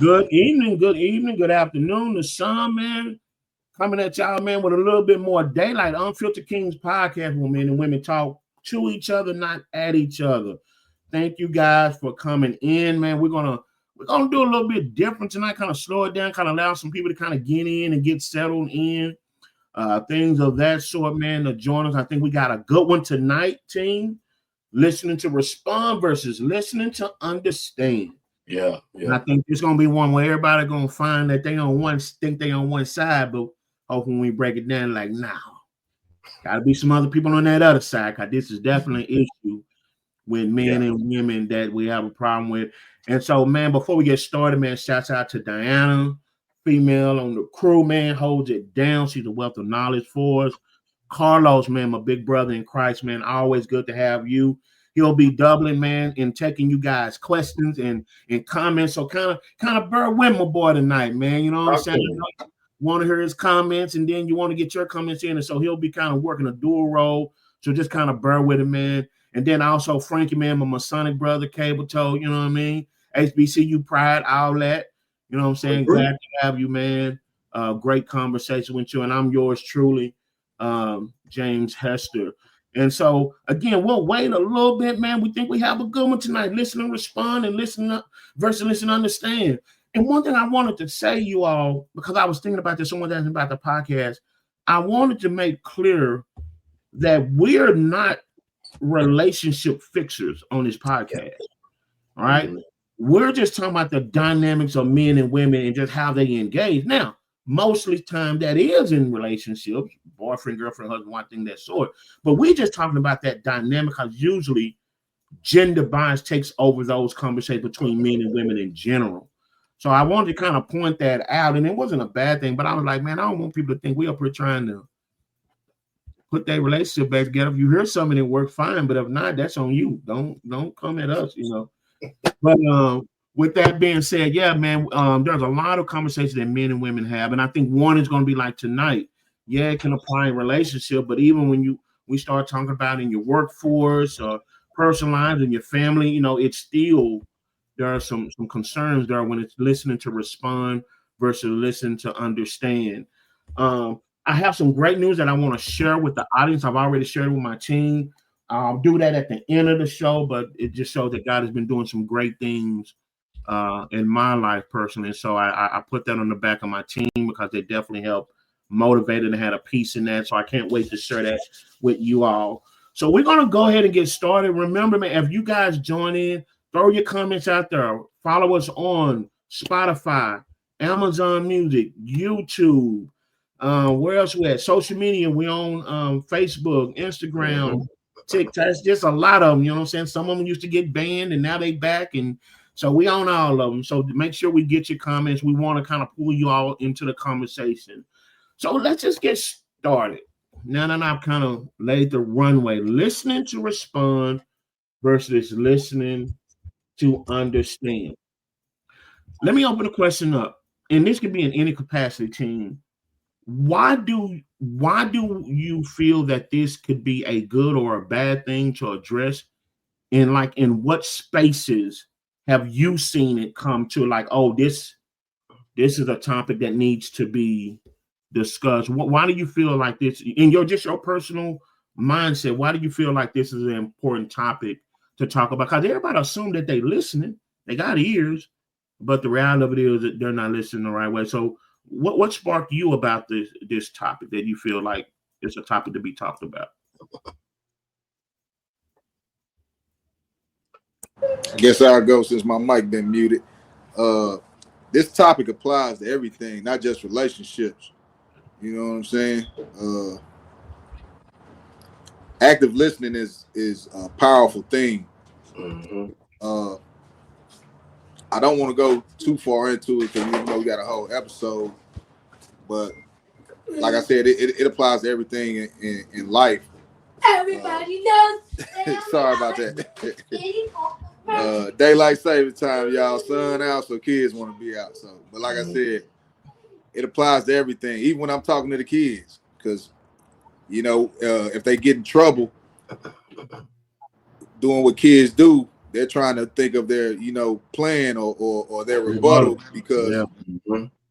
good evening, good afternoon. The sun, man, coming at y'all, man, with a little bit more daylight. Unfiltered Kings podcast where men and women talk to each other, not at each other. Thank you guys for coming in, man. We're gonna do a little bit different tonight, kind of slow it down, kind of allow some people to kind of get in and get settled in. Things of that sort, man, to join us. I think we got a good one tonight, team. Listening to respond versus listening to understand. Yeah. And I think it's gonna be one where everybody gonna find that they on one side, but hopefully when we break it down, like gotta be some other people on that other side, because this is definitely an issue with men and women that we have a problem with. And so, man, before we get started, man, shouts out to Diana, female on the crew, man, holds it down. She's a wealth of knowledge for us. Carlos, man, my big brother in Christ, man, always good to have you. He'll be doubling, man, and taking you guys questions and comments. So kind of bear with my boy tonight, man. You know what I'm saying? Want to hear his comments, and then you want to get your comments in. And so he'll be kind of working a dual role. So just kind of bear with him, man. And then also Frankie, man, my Masonic brother, Cable Toe, you know what I mean? HBCU Pride, all that. You know what I'm saying? Glad to have you, man. Great conversation with you. And I'm yours truly, James Hester. And so, again, we'll wait a little bit, man. We think we have a good one tonight. Listen and respond, and listen up versus listen and understand. And one thing I wanted to say, you all, because I was thinking about this, someone asking about the podcast, I wanted to make clear that we're not relationship fixers on this podcast. All right? We're just talking about the dynamics of men and women and just how they engage. Now, mostly time that is in relationships, boyfriend, girlfriend, husband, one thing that sort. But we just talking about that dynamic, because usually gender bias takes over those conversations between men and women in general. So I wanted to kind of point that out, and it wasn't a bad thing, but I was like, man, I don't want people to think we up here trying to put that relationship back together. If you hear something that work, fine, but if not, that's on you. Don't come at us, you know. But with that being said, yeah, man, there's a lot of conversations that men and women have, and I think one is going to be like tonight. Yeah, it can apply in relationship, but even when we start talking about in your workforce or personal lives and your family, you know, it's still there are some concerns there when it's listening to respond versus listening to understand. I have some great news that I want to share with the audience. I've already shared it with my team. I'll do that at the end of the show, but it just shows that God has been doing some great things in my life personally. So I put that on the back of my team because they definitely help motivate and had a piece in that. So I can't wait to share that with you all. So we're going to go ahead and get started. Remember, man, if you guys join in, throw your comments out there. Follow us on Spotify, Amazon Music, YouTube. Where else we at? Social media. We on Facebook, Instagram, TikTok. It's just a lot of them. You know what I'm saying? Some of them used to get banned and now they back. And so we own all of them. So make sure we get your comments. We want to kind of pull you all into the conversation. So let's just get started. Now that I've kind of laid the runway, listening to respond versus listening to understand. Let me open the question up. And this could be in any capacity, team. Why do you feel that this could be a good or a bad thing to address? And like, in what spaces have you seen it come to, like, oh, this is a topic that needs to be discussed? Why do you feel like this in your personal mindset? Why do you feel like this is an important topic to talk about? Because everybody assume that they listening, they got ears, but the reality of it is that they're not listening the right way. So what sparked you about this topic that you feel like it's a topic to be talked about? I guess I'll go since my mic been muted. This topic applies to everything, not just relationships. You know what I'm saying? Active listening is a powerful thing. I don't want to go too far into it because we got a whole episode. But like I said, it applies to everything in life. Everybody knows. Sorry about that. Daylight saving time, y'all. Sun out, so kids want to be out. So, but like I said, it applies to everything, even when I'm talking to the kids, because if they get in trouble doing what kids do, they're trying to think of their, plan or their rebuttal, because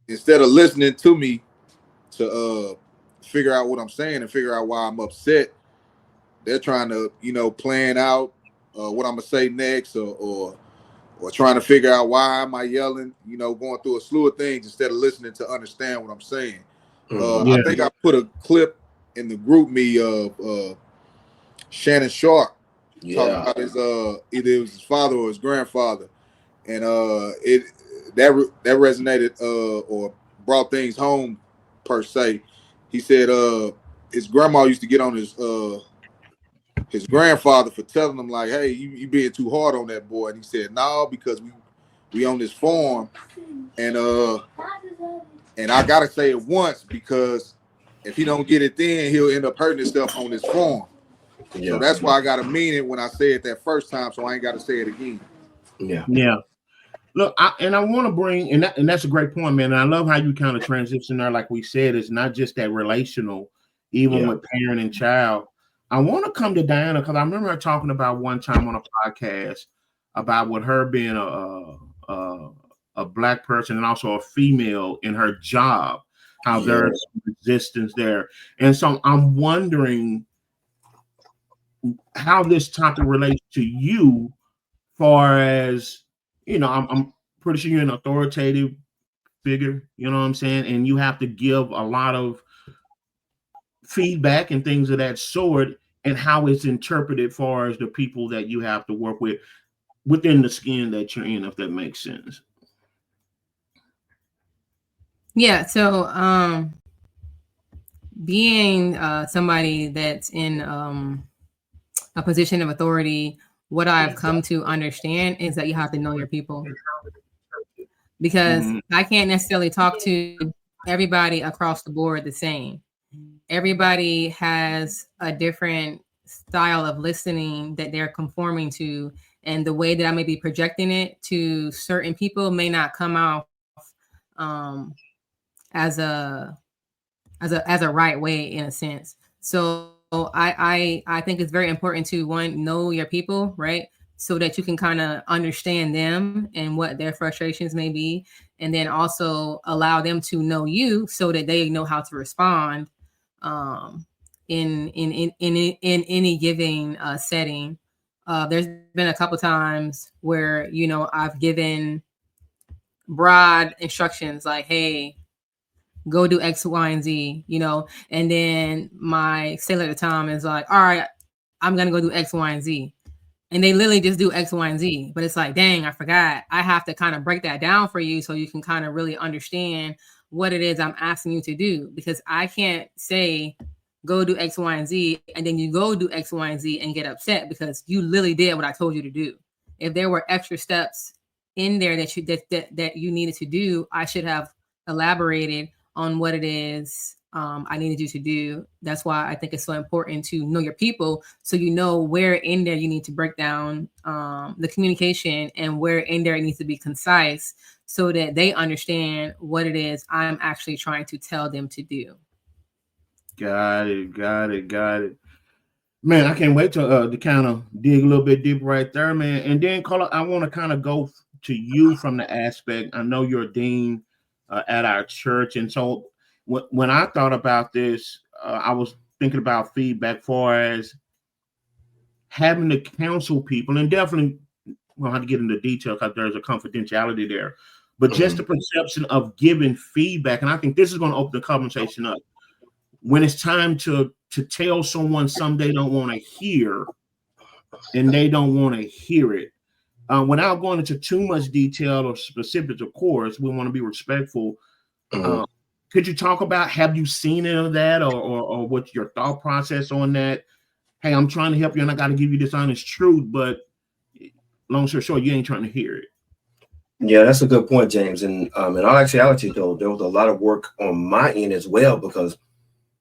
instead of listening to me to figure out what I'm saying and figure out why I'm upset, they're trying to, plan out what I'm gonna say next, or trying to figure out why am I yelling, going through a slew of things instead of listening to understand what I'm saying. I think I put a clip in the group me of Shannon Sharp talking about his either it was his father or his grandfather, and that resonated or brought things home per se. He said his grandma used to get on his grandfather for telling him, like, hey, you being too hard on that boy. And he said, no, because we on this farm, and I gotta say it once, because if he don't get it then, he'll end up hurting himself on this farm. So that's why I gotta mean it when I say it that first time, so I ain't gotta say it again. Yeah. Look, I want to bring, and that's a great point, man. And I love how you kind of transition there. Like we said, it's not just that relational, even with parent and child. I want to come to Diana, because I remember her talking about one time on a podcast about with her being a Black person and also a female in her job, how there's resistance there. And so I'm wondering how this topic relates to you, far as, I'm pretty sure you're an authoritative figure, you know what I'm saying? And you have to give a lot of feedback and things of that sort, and how it's interpreted far as the people that you have to work with within the skin that you're in, if that makes sense. Yeah. So being somebody that's in a position of authority, what I've come to understand is that you have to know your people, because I can't necessarily talk to everybody across the board the same. Everybody has a different style of listening that they're conforming to, and the way that I may be projecting it to certain people may not come out as a right way, in a sense. So I think it's very important to, one, know your people, right? So that you can kind of understand them and what their frustrations may be, and then also allow them to know you so that they know how to respond in any given setting. There's been a couple times where I've given broad instructions like, hey, go do X, Y, and Z, and then my sailor at the time is like, all right, I'm gonna go do X, Y, and Z. And they literally just do X, Y, and Z. But it's like, dang, I forgot. I have to kind of break that down for you so you can kind of really understand what it is I'm asking you to do. Because I can't say, go do X, Y, and Z, and then you go do X, Y, and Z and get upset because you literally did what I told you to do. If there were extra steps in there that you needed to do, I should have elaborated on what it is I needed you to do. That's why I think it's so important to know your people, so you know where in there you need to break down the communication, and where in there it needs to be concise, so that they understand what it is I'm actually trying to tell them to do. Got it. Man, I can't wait to kind of dig a little bit deeper right there, man. And then, Carla, I want to kind of go to you from the aspect. I know you're a dean at our church, and so when I thought about this, I was thinking about feedback far as having to counsel people, and definitely we'll have to get into detail because there's a confidentiality there, but just the perception of giving feedback. And I think this is going to open the conversation up. When it's time to tell someone something they don't want to hear, and they don't want to hear it, without going into too much detail or specifics, of course, we want to be respectful. Could you talk about, have you seen any of that, or what's your thought process on that? Hey, I'm trying to help you and I got to give you this honest truth, but long story short, you ain't trying to hear it. Yeah, that's a good point, James. And in all actuality, though, there was a lot of work on my end as well, because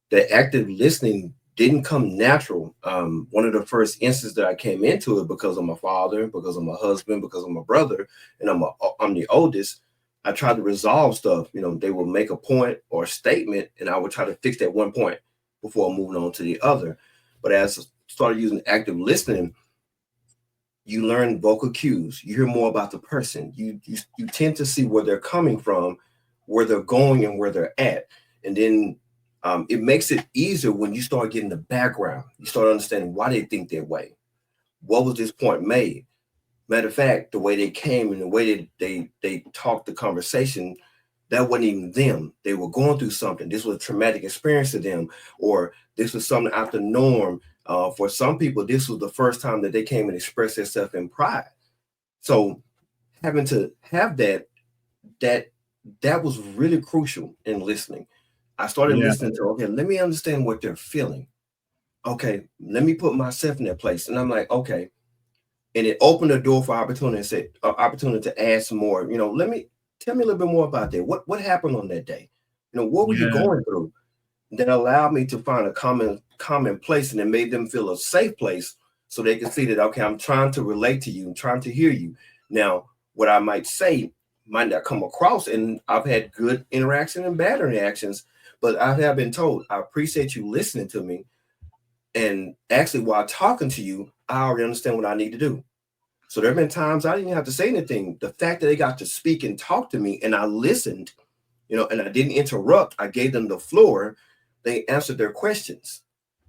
the active listening didn't come natural. One of the first instances that I came into it, because of my father, because of my husband, because of my brother, and I'm the oldest, I tried to resolve stuff. They will make a point or a statement, and I would try to fix that one point before moving on to the other. But as I started using active listening, you learn vocal cues. You hear more about the person. You tend to see where they're coming from, where they're going, and where they're at. And then it makes it easier when you start getting the background. You start understanding why they think that way. What was this point made? Matter of fact, the way they came and the way they talked the conversation, that wasn't even them. They were going through something. This was a traumatic experience to them, or this was something out the norm. For some people, this was the first time that they came and expressed themselves in pride. So having to have that was really crucial in listening. I started listening to, okay, let me understand what they're feeling. Okay, let me put myself in that place. And I'm like, okay. And it opened the door for opportunity to ask some more. You know, tell me a little bit more about that. What happened on that day? You know, what were you going through? That allowed me to find a common place, and it made them feel a safe place so they can see that, okay, I'm trying to relate to you, I'm trying to hear you. Now, what I might say might not come across, and I've had good interaction and bad reactions, but I have been told, I appreciate you listening to me. And actually, while talking to you, I already understand what I need to do. So there have been times I didn't have to say anything. The fact that they got to speak and talk to me, and I listened, you know, and I didn't interrupt. I gave them the floor. They answered their questions.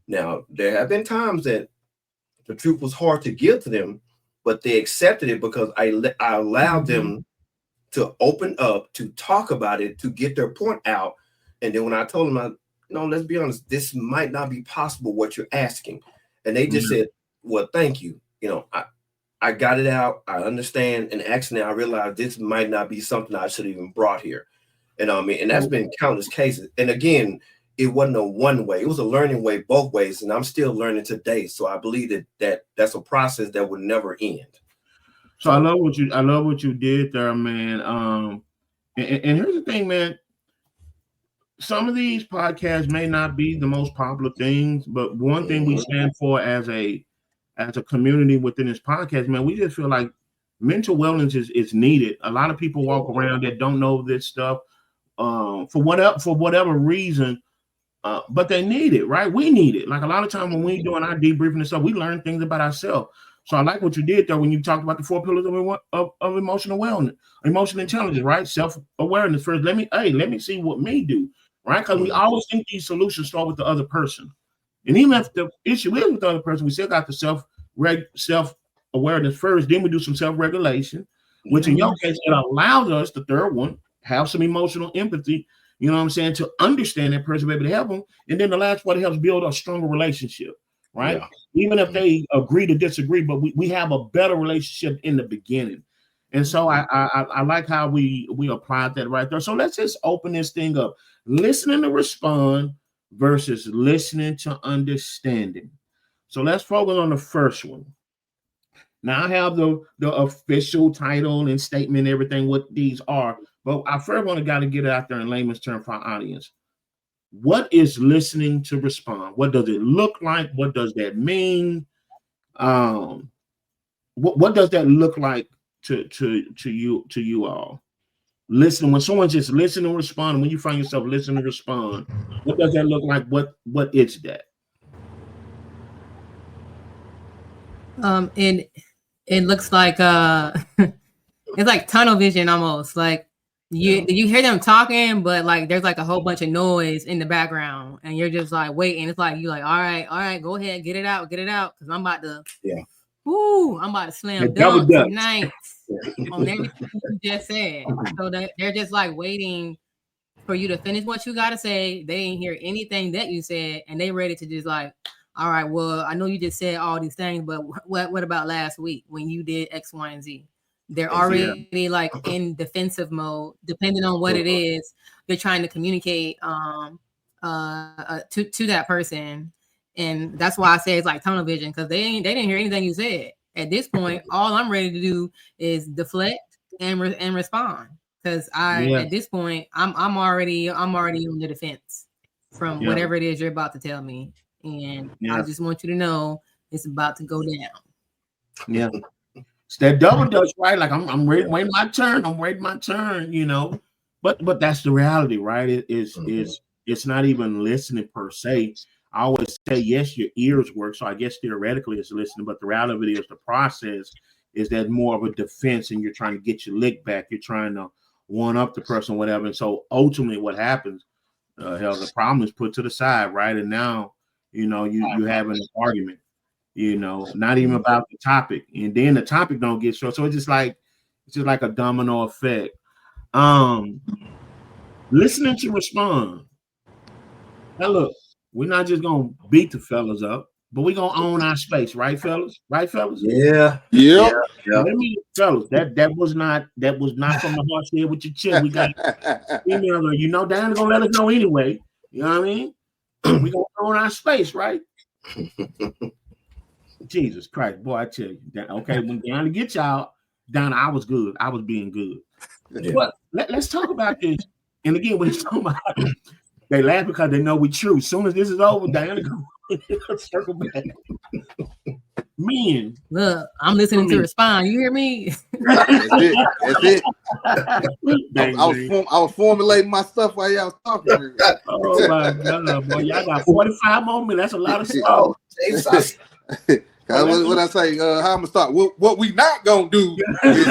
Now, there have been times that the truth was hard to give to them, but they accepted it because I allowed them to open up, to talk about it, to get their point out. And then when I told them, no, let's be honest, this might not be possible what you're asking. And they just said, well, thank you. You know, I got it out. I understand. And actually, I realized this might not be something I should have even brought here. And I mean, and that's been countless cases. And again, it wasn't a one way. It was a learning way both ways. And I'm still learning today. So I believe that's a process that would never end. So I love what you did there, man. And here's the thing, man. Some of these podcasts may not be the most popular things, but one thing we stand for as a community within this podcast, man, we just feel like mental wellness is needed. A lot of people walk around that don't know this stuff for whatever reason, but they need it, right? We need it. Like a lot of times when we're doing our debriefing and stuff, we learn things about ourselves. So I like what you did there when you talked about the 4 pillars of emotional wellness, emotional intelligence, right? Self-awareness first. Let me see what me do. Right? Because we always think these solutions start with the other person. And even if the issue is with the other person, we still got the self-awareness first. Then we do some self-regulation, which in your case, it allows us, the third one, have some emotional empathy, you know what I'm saying, to understand that person, be able to help them. And then the last part, it helps build a stronger relationship, right? Yeah. Even if they agree to disagree, but we have a better relationship in the beginning. And so I like how we applied that right there. So let's just open this thing up. Listening to respond versus listening to understanding. So let's focus on the first one. Now I have the official title and statement, everything, what these are. But I first want to get it out there in layman's term for our audience. What is listening to respond? What does it look like? What does that mean? What does that look like to you all? Listen, when someone's just listen and respond, when you find yourself listening and respond, what does that look like? What is that? And it looks like it's like tunnel vision almost. Like you hear them talking, but like there's like a whole bunch of noise in the background, and you're just like waiting. It's like you're like, all right, go ahead, get it out, because I'm about to I'm about to slam dunk tonight on everything you just said. So they're just like waiting for you to finish what you gotta say. They ain't hear anything that you said, and they ready to just like, all right, well, I know you just said all these things, but what about last week when you did X, Y, and Z? They're already like in defensive mode, depending on what it is they're trying to communicate to that person. And that's why I say it's like tunnel vision, because they didn't hear anything you said. At this point, all I'm ready to do is deflect and respond, because at this point I'm already on the defense from whatever it is you're about to tell me, and I just want you to know it's about to go down. Yeah, it's that double dutch, right? Like I'm waiting my turn. I'm waiting my turn, you know. But that's the reality, right? It's not even listening per se. I always say, yes, your ears work. So I guess theoretically it's listening, but the reality of it is the process is that more of a defense, and you're trying to get your lick back. You're trying to one up the person, whatever. And so ultimately what happens, the problem is put to the side, right? And now, you having an argument, not even about the topic. And then the topic don't get short. So it's just like a domino effect. Listening to respond. Now look, we're not just gonna beat the fellas up, but we're gonna own our space, right, fellas? Right, fellas? Yeah. Yep. Let me, fellas, that was not from the heart. Here with your chin. We got email, Diana gonna let us know anyway. You know what I mean? We gonna own our space, right? Jesus Christ, boy, I tell you. Okay, when Diana gets y'all, Diana, I was good. I was being good. Yeah. But let's talk about this. And again, when he's talking about, they laugh because they know we true. As soon as this is over, Diana go circle back. Men. Look, I'm listening to respond. You hear me? That's it. I was formulating my stuff while y'all was talking. Oh my God, boy. Y'all got 45 more minutes. That's a lot of stuff. What I say? How I'm gonna start? What we not gonna do? Is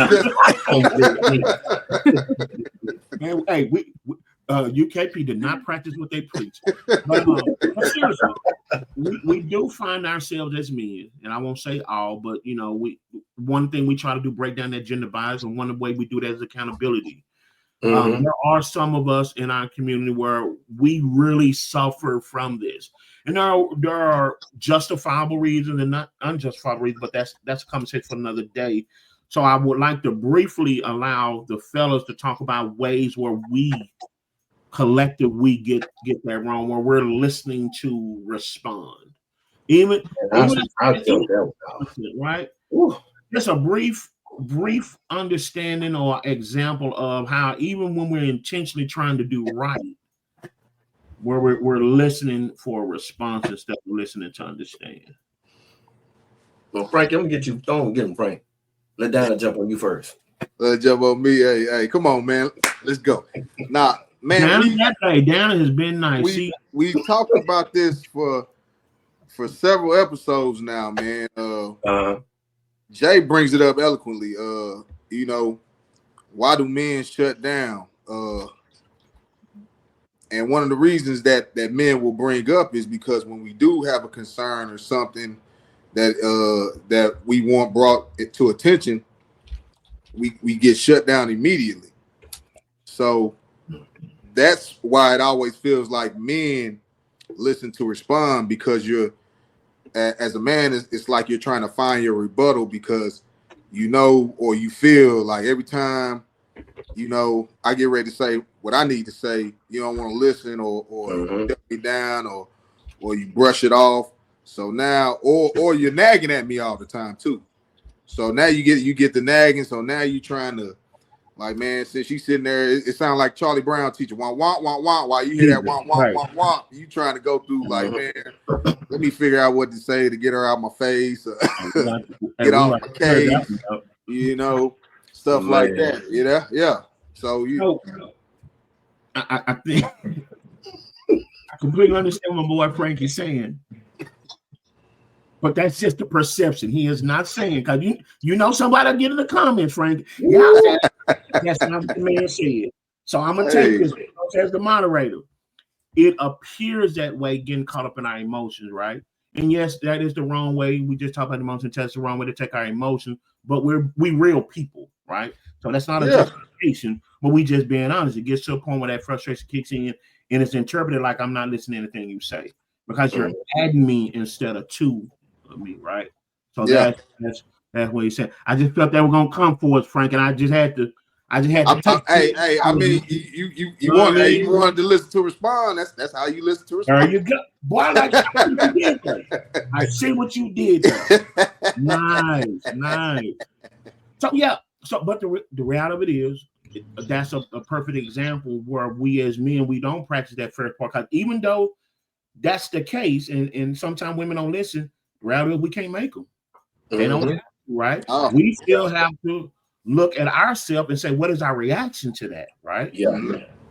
Man, hey, UKP did not practice what they preach. But seriously, we do find ourselves as men, and I won't say all, but one thing we try to do, break down that gender bias, and one way we do that is accountability. There are some of us in our community where we really suffer from this. And there are justifiable reasons and not unjustifiable reasons, but that's a conversation for another day. So I would like to briefly allow the fellas to talk about ways where we collectively get that wrong, where we're listening to respond. Right? Ooh. Just a brief understanding or example of how even when we're intentionally trying to do right, where we're listening for a response instead of listening to understand. Well, Frank, I'm gonna get you. Don't get him, Frank. Let Diana jump on you first. Jump on me. Hey, come on, man. Let's go. Nah, man. Diana has been nice. We talked about this for several episodes now, man. Jay brings it up eloquently. Why do men shut down? And one of the reasons that men will bring up is because when we do have a concern or something that we want brought to attention, we get shut down immediately. So that's why it always feels like men listen to respond, because you're, as a man, it's like you're trying to find your rebuttal, because or you feel like every time I get ready to say what I need to say, you don't want to listen, or shut me down, or you brush it off. So now, or you're nagging at me all the time too. So now you get the nagging. So now you trying to, like, man, since she's sitting there, it sounds like Charlie Brown teacher. Wah, wah, wah, wah. While you hear that wah, wah, wah, wah, you trying to go through like, man, let me figure out what to say to get her out my face, get off my case, stuff like that. Yeah. So I think I completely understand what my boy Frank is saying, but that's just the perception. He is not saying, because somebody will get in the comments, Frank. Yeah, that's not what the man said. So I'm gonna take this as the moderator. It appears that way, getting caught up in our emotions, right? And yes, that is the wrong way. We just talk about emotions. That's the wrong way to take our emotions. But we real people, right? So that's not a justification, but we just being honest. It gets to a point where that frustration kicks in, and it's interpreted like I'm not listening to anything you say, because you're adding me instead of to me, right? So that's what he said. I just felt they were gonna come for us, Frank, and I just had to. I mean, you wanted to listen to respond. That's how you listen to respond. There you go, boy. I see what you did there. Nice. So yeah. So, but the reality of it is, that's a perfect example where we as men, we don't practice that first part. Because even though that's the case, and sometimes women don't listen, the reality is we can't make them. They don't have to, right? We still have to look at ourselves and say, what is our reaction to that, right? Yeah.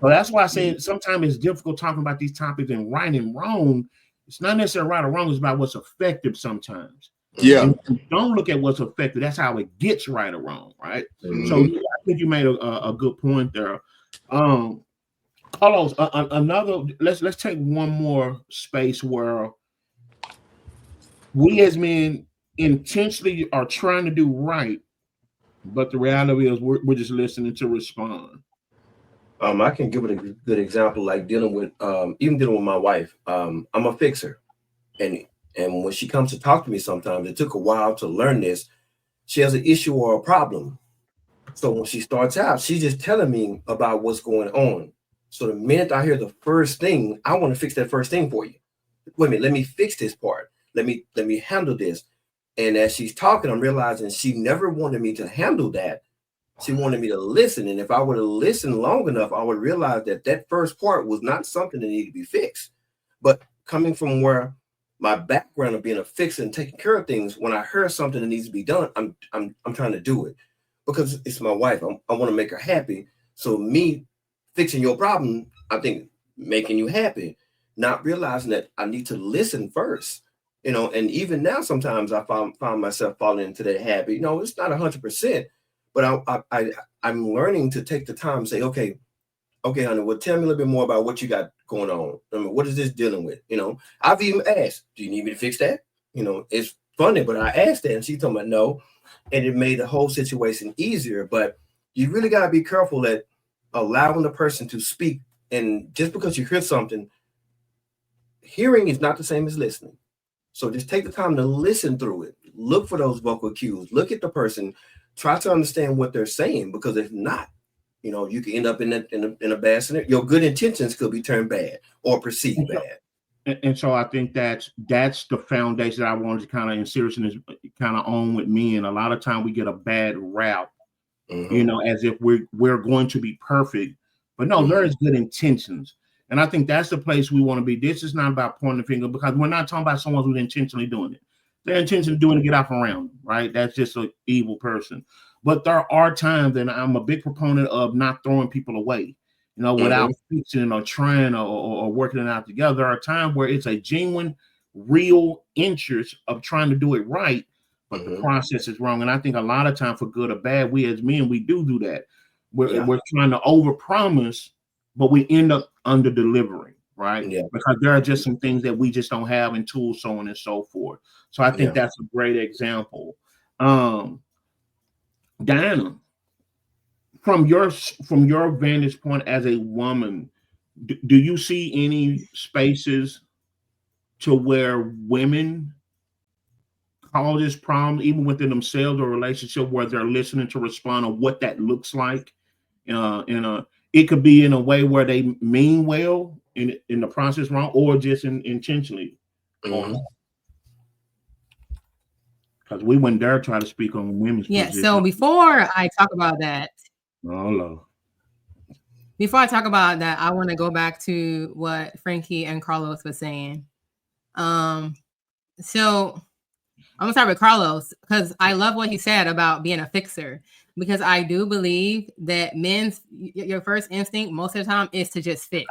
So that's why I say sometimes it's difficult talking about these topics and right and wrong, It's not necessarily right or wrong. It's about what's effective sometimes. Yeah. And if you don't look at what's effective. That's how it gets right or wrong, right? Mhm. So I think you made a good point there. Carlos, another. Let's take one more space where we as men intentionally are trying to do right, but the reality is we're just listening to respond. I can give it a good example, like dealing with even dealing with my wife. I'm a fixer, and when she comes to talk to me, sometimes it took a while to learn this. She has an issue or a problem. So when she starts out, she's just telling me about what's going on. So the minute I hear the first thing, I want to fix that first thing for you. Wait a minute, let me fix this part. Let me handle this. And as she's talking, I'm realizing she never wanted me to handle that. She wanted me to listen. And if I would have listened long enough, I would realize that that first part was not something that needed to be fixed. But coming from where my background of being a fixer and taking care of things, when I hear something that needs to be done, I'm trying to do it because it's my wife. I want to make her happy. So me fixing your problem, I think making you happy, not realizing that I need to listen first. And even now, sometimes I found myself falling into that habit. It's not 100%, but I'm learning to take the time and say, okay, honey, well, tell me a little bit more about what you got going on. I mean, what is this dealing with? I've even asked, do you need me to fix that? It's funny, but I asked that and she told me no. And it made the whole situation easier. But you really got to be careful at allowing the person to speak. And just because you hear something, hearing is not the same as listening. So just take the time to listen through it. Look for those vocal cues. Look at the person. Try to understand what they're saying, because if not, you can end up in a bad scenario. Your good intentions could be turned bad or perceived bad. And so I think that's the foundation that I wanted to kind of in seriousness kind of own with me. And a lot of time we get a bad rap, as if we're going to be perfect. But no, there is good intentions. And I think that's the place we want to be. This is not about pointing the finger, because we're not talking about someone who's intentionally doing it. Their intention is doing to get off around, right? That's just an evil person. But there are times, and I'm a big proponent of not throwing people away, without fixing or trying or working it out together. There are times where it's a genuine, real interest of trying to do it right, but the process is wrong. And I think a lot of time, for good or bad, we as men, we do that. We're trying to overpromise, but we end up under delivering, right? Yeah. Because there are just some things that we just don't have, and tools, so on and so forth. So I think that's a great example. Diana, from your vantage point as a woman, do you see any spaces to where women cause this problem, even within themselves or relationship, where they're listening to respond on what that looks like? It could be in a way where they mean well in the process wrong, or just intentionally. Because we wouldn't dare try to speak on women's position. So before I talk about that, before I talk about that, I want to go back to what Frankie and Carlos was saying. So I'm gonna start with Carlos, because I love what he said about being a fixer, because I do believe that your first instinct most of the time is to just fix.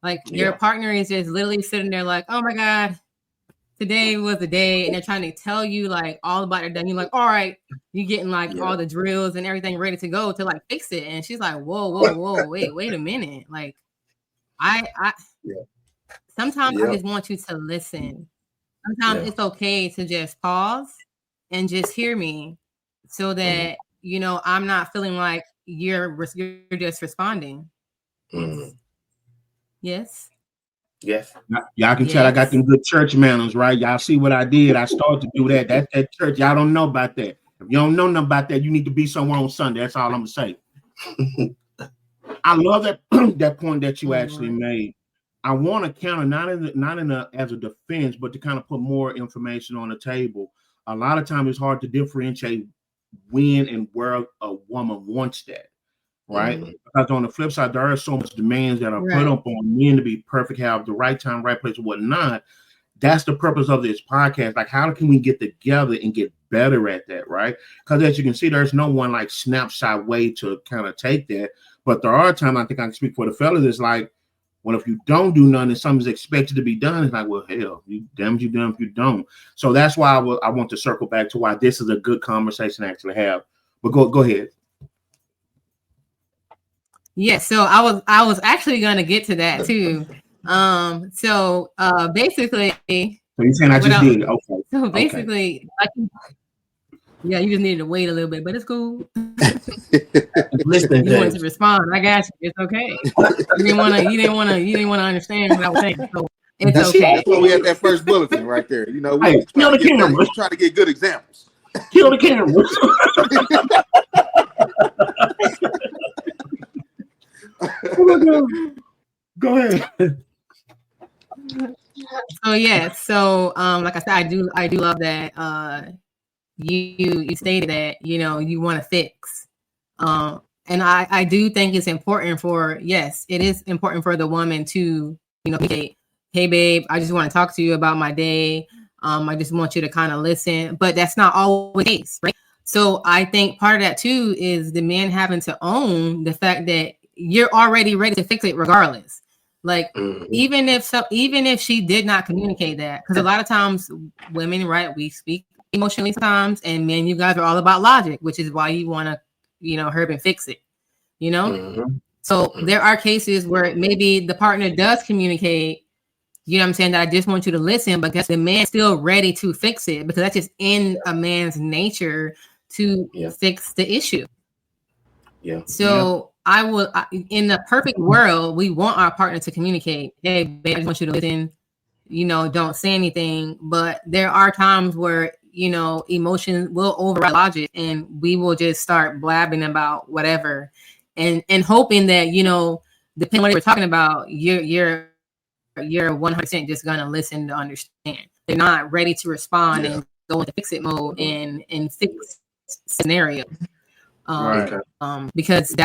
Like your partner is just literally sitting there like, oh my God, today was the day, and they're trying to tell you like all about it done. You're like, all right, you're getting like all the drills and everything ready to go to like fix it. And she's like, whoa, wait a minute. Like sometimes I just want you to listen. Sometimes it's okay to just pause and just hear me, so that I'm not feeling like you're just responding. Yes. Y'all can tell I got them good church manners, right? Y'all see what I did? I started to do that. That's that church. Y'all don't know about that. If you don't know nothing about that, you need to be somewhere on Sunday. That's all I'm gonna say. I love that that point that you actually made. I want to counter not as a defense, but to kind of put more information on the table. A lot of times it's hard to differentiate when and where a woman wants that, right? Because on the flip side, there are so much demands that are put up on men to be perfect, have the right time, right place, or whatnot. That's the purpose of this podcast. Like, how can we get together and get better at that, right? Because as you can see, there's no one like snapshot way to kind of take that. But there are times, I think I can speak for the fellas, it's like, Well, if you don't do nothing and something's expected to be done, it's like, well, hell, you damn you done if you don't. So that's why I want to circle back to why this is a good conversation to actually have. But go ahead. Yeah, so I was actually gonna get to that too. So basically, So you're saying I just did? Okay. So basically, yeah, you just needed to wait a little bit, but it's cool. Listen, you wanted to respond. I got you. It's okay. You didn't want to understand what I was saying. So it's okay. That's why we had that first bulletin right there. You know, we kill the camera. Trying to get good examples. Kill the camera. Go ahead. So yeah, so like I said, I do love that you stated that you want to fix, and I do think it's important it is important for the woman to say, hey babe, I just want to talk to you about my day. I just want you to kind of listen, but that's not always the case, right? So I think part of that too is the man having to own the fact that you're already ready to fix it regardless. Like, even if she did not communicate that, because a lot of times women, right, we speak emotionally sometimes, and men, you guys are all about logic, which is why you want to, herb and fix it, So there are cases where maybe the partner does communicate, what I'm saying, that I just want you to listen, but guess the man's still ready to fix it, because that's just in a man's nature to fix the issue. Yeah. So in the perfect world, we want our partner to communicate. Hey, babe, I just want you to listen. Don't say anything. But there are times where emotion will override logic, and we will just start blabbing about whatever, and hoping that depending on what we're talking about, you're 100% just gonna listen to understand. They're not ready to respond and go into fix it mode and fix scenario. Because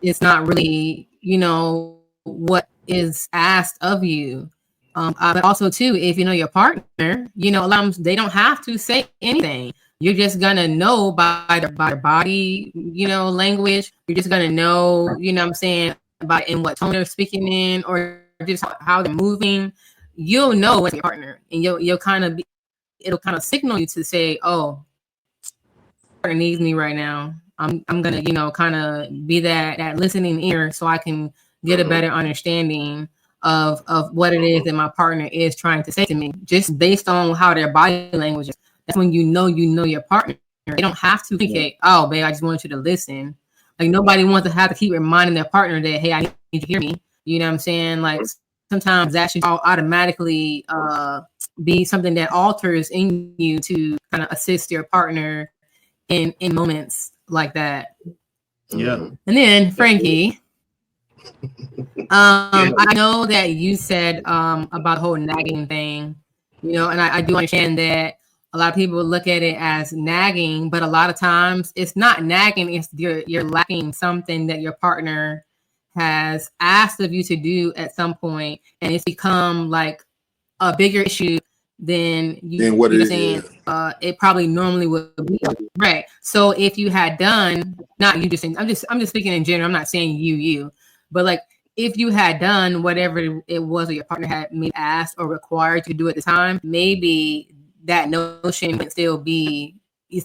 it's not really, what is asked of you. But also too, if your partner, a lot of times they don't have to say anything. You're just gonna know by their body, language. You're just gonna know, what I'm saying, about in what tone they're speaking in, or just how they're moving. You'll know what's your partner, and it'll kind of signal you to say, oh, partner needs me right now. I'm gonna kind of be that listening ear, so I can get a better understanding of what it is that my partner is trying to say to me, just based on how their body language is. That's when you know your partner. They don't have to communicate. Oh, babe, I just want you to listen. Like, nobody wants to have to keep reminding their partner that, hey, I need you to hear me. You know what I'm saying? Like, sometimes that should automatically be something that alters in you to kind of assist your partner in moments like that. Yeah. And then Frankie, I know that you said about the whole nagging thing, and I do understand that a lot of people look at it as nagging, but a lot of times it's not nagging. It's you're lacking something that your partner has asked of you to do at some point, and it's become like a bigger issue than what you're saying. It probably normally would be, right? So if you had done, not you just saying, I'm just speaking in general. I'm not saying you, but like, if you had done whatever it was that your partner had maybe asked or required you to do at the time, maybe that notion would still be,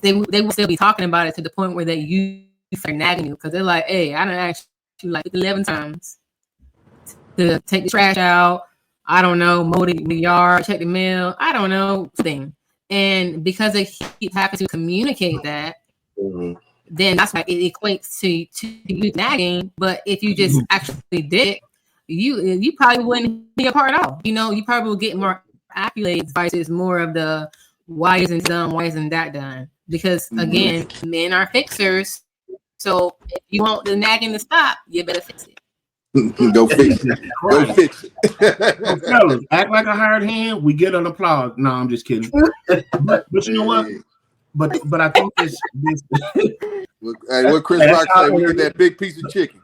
they would still be talking about it to the point where that you start nagging you, because they're like, hey, I done asked you like 11 times to take the trash out. I don't know, mow the yard, check the mail. I don't know, thing. And because they keep having to communicate that, then that's why it equates to you nagging. But if you just actually did it, you probably wouldn't be a part at all. You probably will get more accolades versus more of the why isn't done, why isn't that done? Because again, men are fixers. So if you want the nagging to stop, you better fix it. Go fix it. Go fix it. So fellas, act like a hired hand. We get an applause. No, I'm just kidding. But you know what? But I think this hey, what Chris Rock say? We get that big piece of chicken.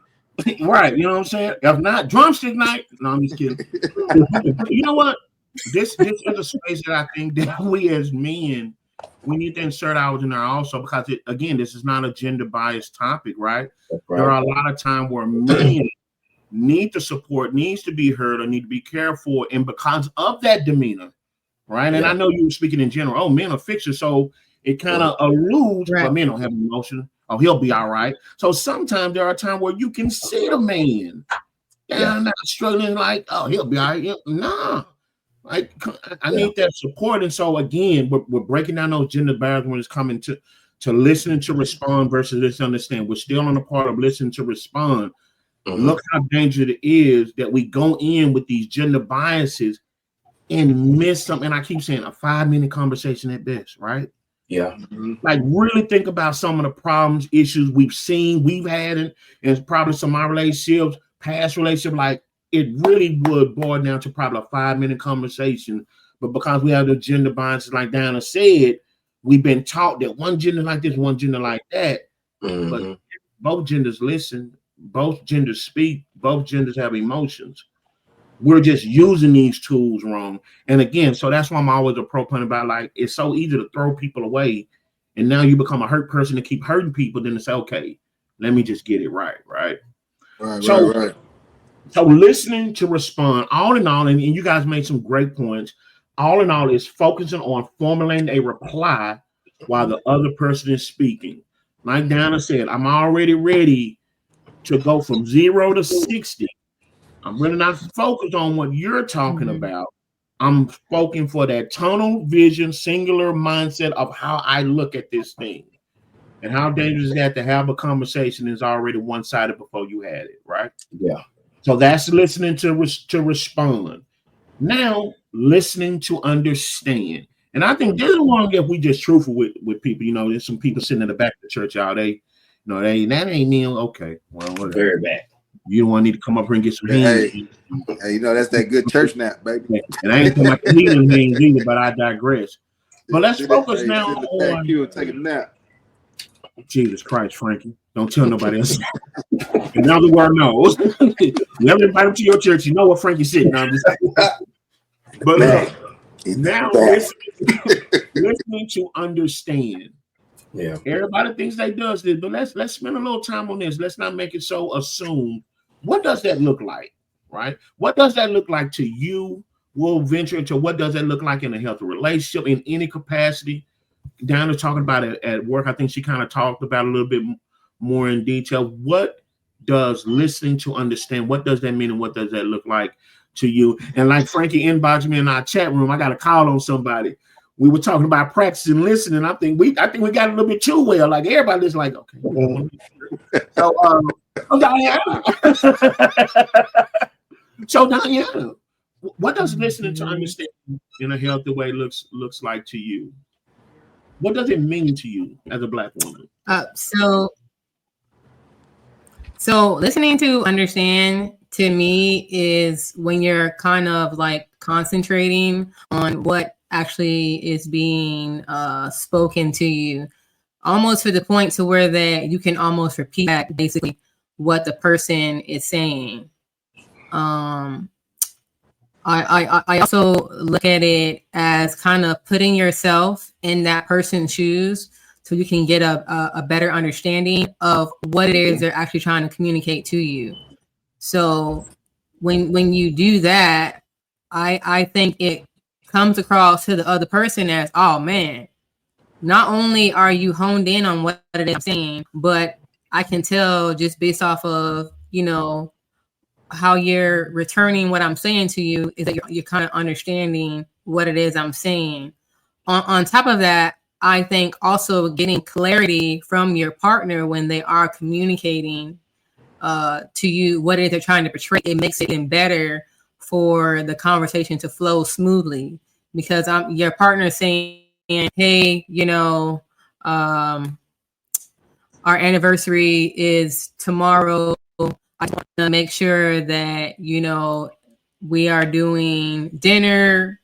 Right, you know what I'm saying? If not, drumstick night. No, I'm just kidding. You know what? This is a space that I think that we as men, we need to insert ours in there also, because again, this is not a gender biased topic, right? There are a lot of times where men need the support, needs to be heard, or need to be cared for, and because of that demeanor, right? And I know you were speaking in general. Oh, men are fixers, so it kind of alludes, but men don't have emotion. Oh, he'll be all right. So sometimes there are times where you can see the man down struggling, like, oh, he'll be all right. Nah. I need that support. And so again, we're breaking down those gender barriers when it's coming to listening to respond versus listen understand. We're still on the part of listening to respond. Look how dangerous it is that we go in with these gender biases and miss something. And I keep saying a 5-minute conversation at best, right? Yeah. Like really think about some of the problems, issues we've seen, we've had, and probably some of our relationships, past relationship, like it really would boil down to probably a 5-minute conversation. But because we have the gender biases, like Diana said, we've been taught that one gender like this, one gender like that. But both genders listen, both genders speak, both genders have emotions. We're just using these tools wrong. And again, so that's why I'm always a proponent about, like, it's so easy to throw people away. And now you become a hurt person to keep hurting people. Then it's okay, let me just get it right. Right. So listening to respond, all in all, and you guys made some great points. All in all, is focusing on formulating a reply while the other person is speaking. Like Dana said, I'm already ready to go from 0 to 60. I'm really not focused on what you're talking about. I'm focusing for that tunnel vision, singular mindset of how I look at this thing. And how dangerous is that to have a conversation is already one-sided before you had it, right? Yeah. So that's listening to respond. Now, listening to understand. And I think this is one if we just truthful with people. You know, there's some people sitting in the back of the church, y'all. That ain't me. Okay, well, whatever. Very bad. You don't want to need to come up here and get some hands. Hey, you know that's that good church nap, baby. And I ain't talking about healing hands either, but I digress. But let's focus now on take a nap. Jesus Christ, Frankie. Don't tell nobody else. Now the world knows. You ever invite him to your church, you know what Frankie said. No, but now listening to understand. Yeah. Everybody thinks they does this, but let's spend a little time on this. Let's not make it so assumed. What does that look like? Right? What does that look like to you? We'll venture into what does that look like in a healthy relationship in any capacity. Diana's talking about it at work. I think she kind of talked about it a little bit more in detail. What does listening to understand? What does that mean, and what does that look like to you? And like Frankie inboxed me in our chat room, I got a call on somebody. We were talking about practicing listening. I think we got a little bit too well. Like everybody's like, okay. So, Diana. So Diana, what does listening to understand in a healthy way looks like to you? What does it mean to you as a Black woman? So listening to understand to me is when you're kind of like concentrating on what actually is being spoken to you, almost to the point to where that you can almost repeat back basically what the person is saying. I also look at it as kind of putting yourself in that person's shoes so you can get a better understanding of what it is they're actually trying to communicate to you. So when you do that, I think it comes across to the other person as, oh man, not only are you honed in on what it is I'm saying, but I can tell just based off of, how you're returning what I'm saying to you is that you're kind of understanding what it is I'm saying. On top of that, I think also getting clarity from your partner when they are communicating to you what it is they're trying to portray, it makes it even better for the conversation to flow smoothly, because your partner saying, hey, our anniversary is tomorrow. I want to make sure that, we are doing dinner,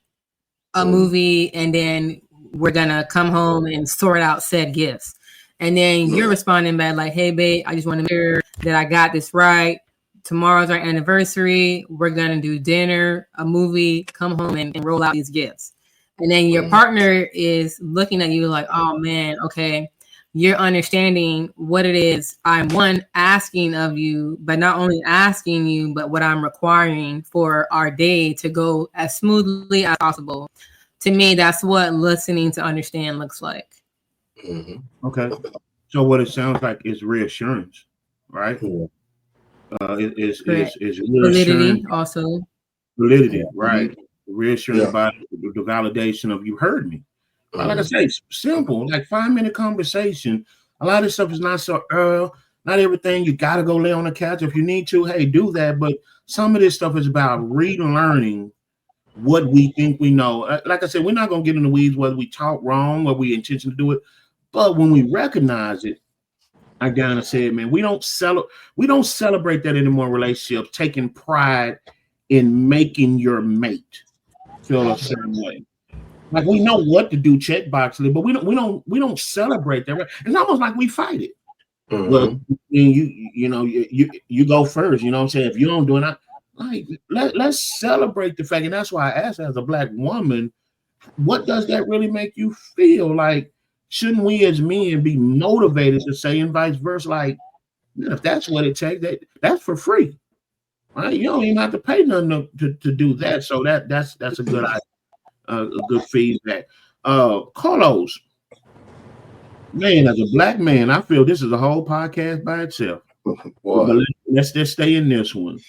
a movie, and then we're going to come home and sort out said gifts. And then you're responding back like, hey, babe, I just want to make sure that I got this right. Tomorrow's our anniversary. We're going to do dinner, a movie, come home and roll out these gifts. And then your partner is looking at you like, oh, man, okay, you're understanding what it is I'm asking of you, but not only asking you, but what I'm requiring for our day to go as smoothly as possible. To me, that's what listening to understand looks like. Mm-hmm. Okay. So what it sounds like is reassurance, right? Yeah. Is reassurance, Validity also. validity, right? Reassurance Yeah. about the validation of you heard me. But like I say, it's simple, like 5-minute conversation. A lot of this stuff is not so not everything you gotta go lay on the couch. If you need to, hey, do that. But some of this stuff is about relearning what we think we know. Like I said, we're not gonna get in the weeds whether we talk wrong or we intention to do it. But when we recognize it, like Diana said, man, we don't celebrate that anymore in relationships, taking pride in making your mate feel a certain way. Like we know what to do checkboxly, but we don't celebrate that. It's almost like we fight it. Mm-hmm. Well, you go first. You know what I'm saying? If you don't do it, let's celebrate the fact, and that's why I asked, as a Black woman, what does that really make you feel? Like, shouldn't we as men be motivated to say, and vice versa? Like, if that's what it takes, that's for free, right? You don't even have to pay nothing to do that. So that's a good idea. A good feedback. Carlos, man, as a Black man, I feel this is a whole podcast by itself. But let's just stay in this one.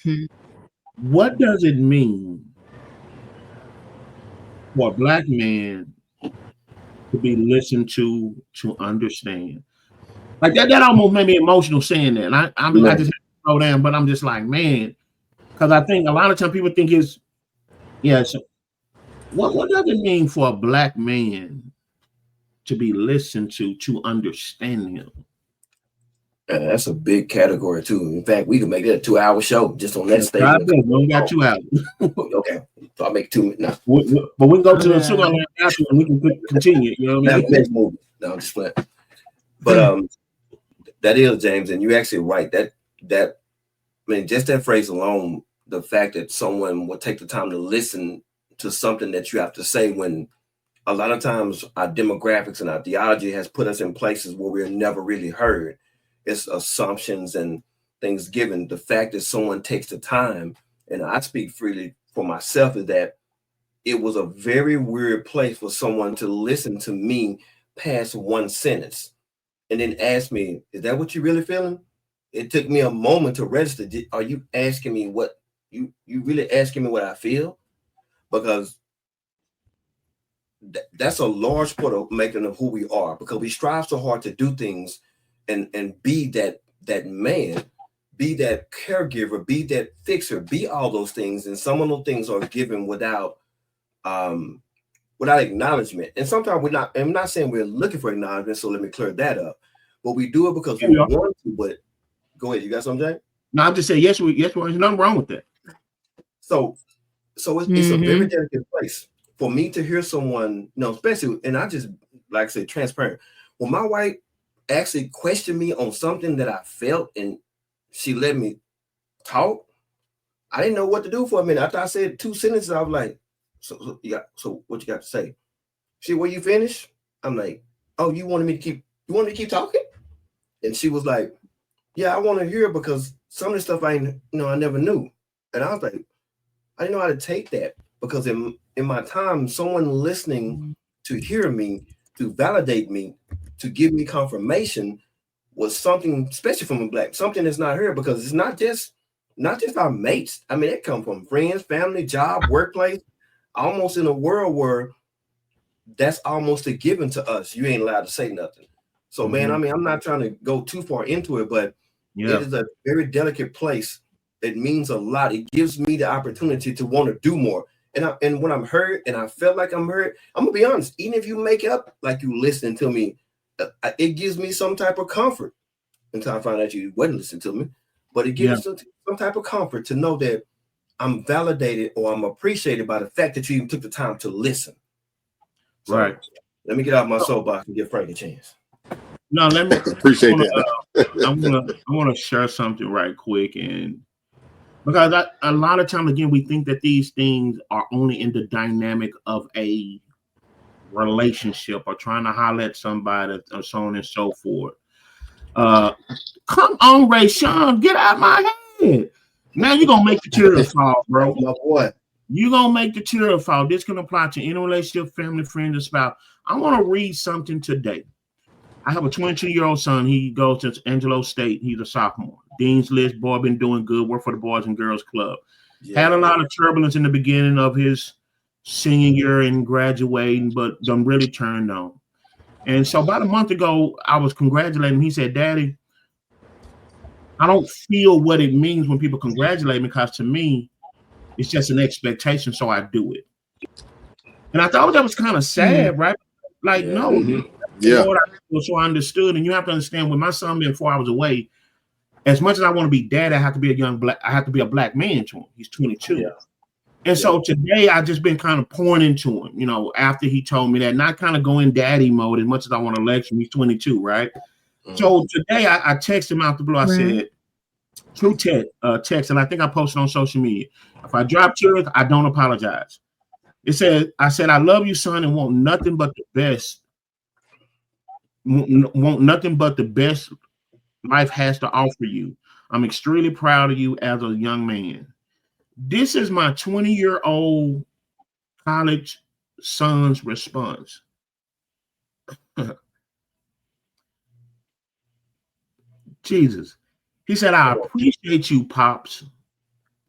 What does it mean for a Black man to be listened to understand? Like that almost made me emotional saying that. And I just had to slow down, but I'm just like, man, because I think a lot of times people think it's, so what does it mean for a Black man to be listened to understand him? That's a big category too. In fact, we can make that a 2-hour show just on that statement. We only got 2 hours. Okay, so I'll make 2 minutes now. But we can go to the sugar after and we can continue. You know what I mean? Next movie. No, I'm just playing. But that is, James, and you're actually right. That I mean, just that phrase alone, the fact that someone will take the time to listen to something that you have to say, when a lot of times our demographics and our theology has put us in places where we're never really heard. It's assumptions and things given. The fact that someone takes the time, and I speak freely for myself, is that it was a very weird place for someone to listen to me past one sentence and then ask me, is that what you're really feeling? It took me a moment to register. Are you asking me what you really asking me what I feel? Because that's a large part of making of who we are, because we strive so hard to do things and be that man, be that caregiver, be that fixer, be all those things. And some of those things are given without acknowledgement. And sometimes I'm not saying we're looking for acknowledgement, so let me clear that up. But we do it because we want to. But go ahead, you got something, Jay? No, I'm just saying yes, there's nothing wrong with that. So it's a very delicate place for me to hear someone, especially, and I just like I said, transparent. When my wife actually questioned me on something that I felt and she let me talk, I didn't know what to do for a minute. After I said 2 sentences, I was like, so what you got to say? She, well, you finished? I'm like, oh, you wanted me to keep talking? And she was like, yeah, I want to hear, because some of the stuff I never knew. And I was like, I didn't know how to take that, because in my time, someone listening to hear me, to validate me, to give me confirmation was something, especially from a Black, something that's not heard, because it's not just our mates. I mean, it come from friends, family, job, workplace, almost in a world where that's almost a given to us. You ain't allowed to say nothing. So, man, I mean, I'm not trying to go too far into it, but it is a very delicate place. It means a lot. It gives me the opportunity to want to do more. And when I'm heard and I felt like I'm heard, I'm gonna be honest, even if you make up like you listening to me, it gives me some type of comfort until I find out you wasn't listening to me. But it gives some type of comfort to know that I'm validated or I'm appreciated by the fact that you even took the time to listen. So, right. Let me get out my soapbox and give Frank a chance. No, let me appreciate that. I want to share something right quick, and because a lot of time, again, we think that these things are only in the dynamic of a relationship or trying to holler at somebody or so on and so forth. Come on, Ray Sean, get out of my head. Now you're gonna make the tears fall, bro. My boy. You're gonna make the tears fall. This can apply to any relationship, family, friend, or spouse. I want to read something today. I have a 22-year-old son. He goes to Angelo State. He's a sophomore. Dean's List, boy, been doing good. Work for the Boys and Girls Club. Yeah. Had a lot of turbulence in the beginning of his senior year and graduating, but done really turned on. And so about a month ago, I was congratulating him. He said, Daddy, I don't feel what it means when people congratulate me because to me, it's just an expectation, so I do it. And I thought that was kind of sad, right? Like, Yeah. no. Yeah. So I understood. And you have to understand, with my son being 4 hours away, as much as I want to be dad, I have to be I have to be a black man to him. He's 22. Yeah. And so today I just been kind of pouring into him, after he told me that, not kind of going daddy mode as much as I want to lecture him. He's 22, right? So today I texted him out the blue. I said, true text, and I think I posted on social media. If I drop tears, I don't apologize. I said, I love you, son, and want nothing but the best. Want nothing but the best life has to offer you. I'm extremely proud of you as a young man. This is my 20-year-old college son's response. Jesus. He said, I appreciate you, Pops.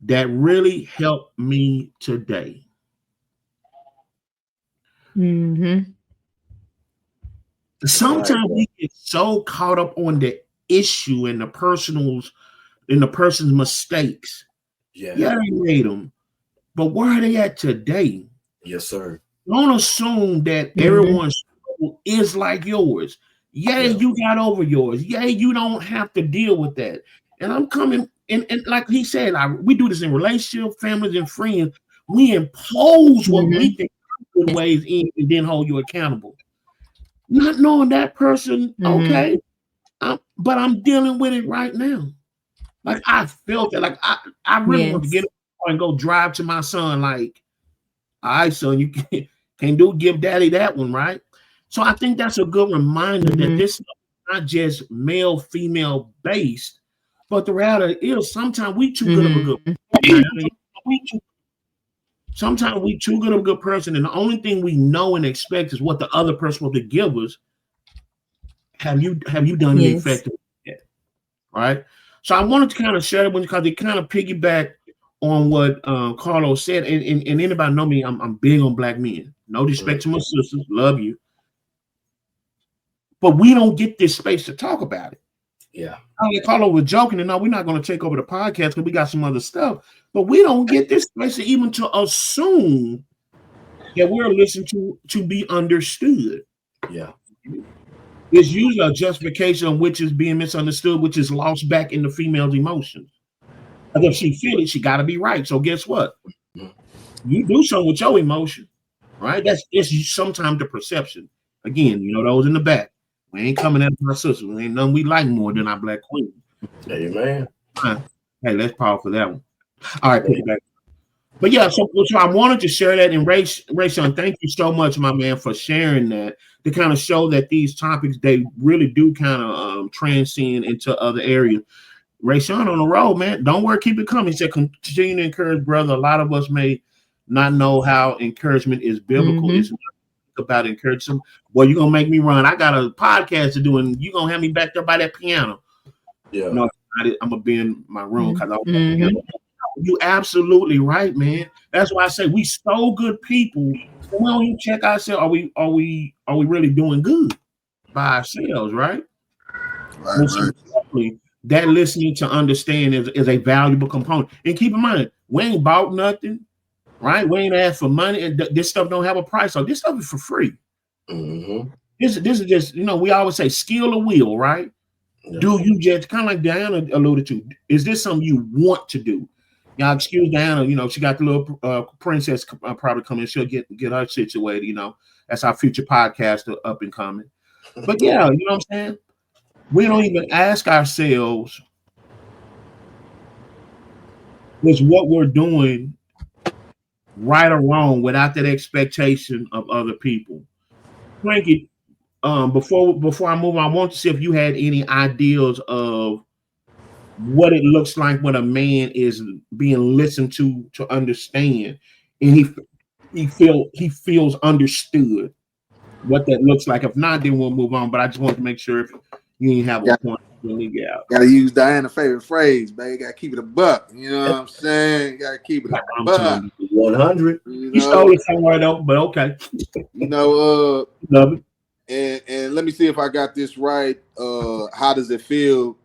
That really helped me today. Mm-hmm. Sometimes we get so caught up on the issue and the person's mistakes. Yeah, they made them. But where are they at today? Yes, sir. Don't assume that everyone's struggle is like yours. You got over yours. You don't have to deal with that. And I'm coming, and like he said, we do this in relationships, families, and friends. We impose what we think are good ways in and then hold you accountable. Not knowing that person, okay, but I'm dealing with it right now. Like I felt it. Like I really want to get up and go drive to my son. Like, all right, son, you can't give daddy that one, right? So I think that's a good reminder that this is not just male, female based, but the reality is sometimes we too good of a good person. Sometimes we too good of a good person, and the only thing we know and expect is what the other person will give us. Have you done it effectively? Right? So I wanted to kind of share it with you because it kind of piggyback on what Carlos said. And anybody know me, I'm big on black men. No disrespect to my sisters, love you. But we don't get this space to talk about it. Yeah. Carlos was joking, and no, we're not going to take over the podcast because we got some other stuff. But we don't get this space even to assume that we're listening to be understood. Yeah. It's usually a justification of which is being misunderstood, which is lost back in the female's emotions. And if she feel it, she got to be right. So guess what? You do something with your emotion, right? It's sometimes the perception. Again, those in the back. We ain't coming at my sisters. We ain't nothing we like more than our black queen. Amen. Hey, let's pause for that one. All right, put it back. But yeah, so I wanted to share that. And Ray Sean, thank you so much, my man, for sharing that to kind of show that these topics, they really do kind of transcend into other areas. Ray Sean on the road, man. Don't worry, keep it coming. He said, continue to encourage, brother. A lot of us may not know how encouragement is biblical. It's not about encouraging. Well, you're going to make me run. I got a podcast to do, and you're going to have me back there by that piano. Yeah. No, I'm going to be in my room because you absolutely right, man. That's why I say we so good people. We don't even check ourselves. Are we really doing good by ourselves, right? Right. That listening to understand is a valuable component. And keep in mind, we ain't bought nothing, right? We ain't asked for money, and this stuff don't have a price. So this stuff is for free. This is just, we always say skill or will, right? Yeah. Do you just kind of like Diana alluded to? Is this something you want to do? Y'all excuse Diana, she got the little princess probably coming. She'll get her situated, That's our future podcast up and coming. But yeah, you know what I'm saying? We don't even ask ourselves, is what we're doing right or wrong without that expectation of other people? Frankie, before I move on, I want to see if you had any ideas of what it looks like when a man is being listened to understand, and he feels understood. What that looks like. If not, then we'll move on. But I just want to make sure if you didn't have a point to leave out. Gotta use Diana's favorite phrase, man. You gotta keep it a buck. You know what I'm saying? You gotta keep it a buck. 100. You stole it somewhere though, but okay. You know, love it. And let me see if I got this right. How does it feel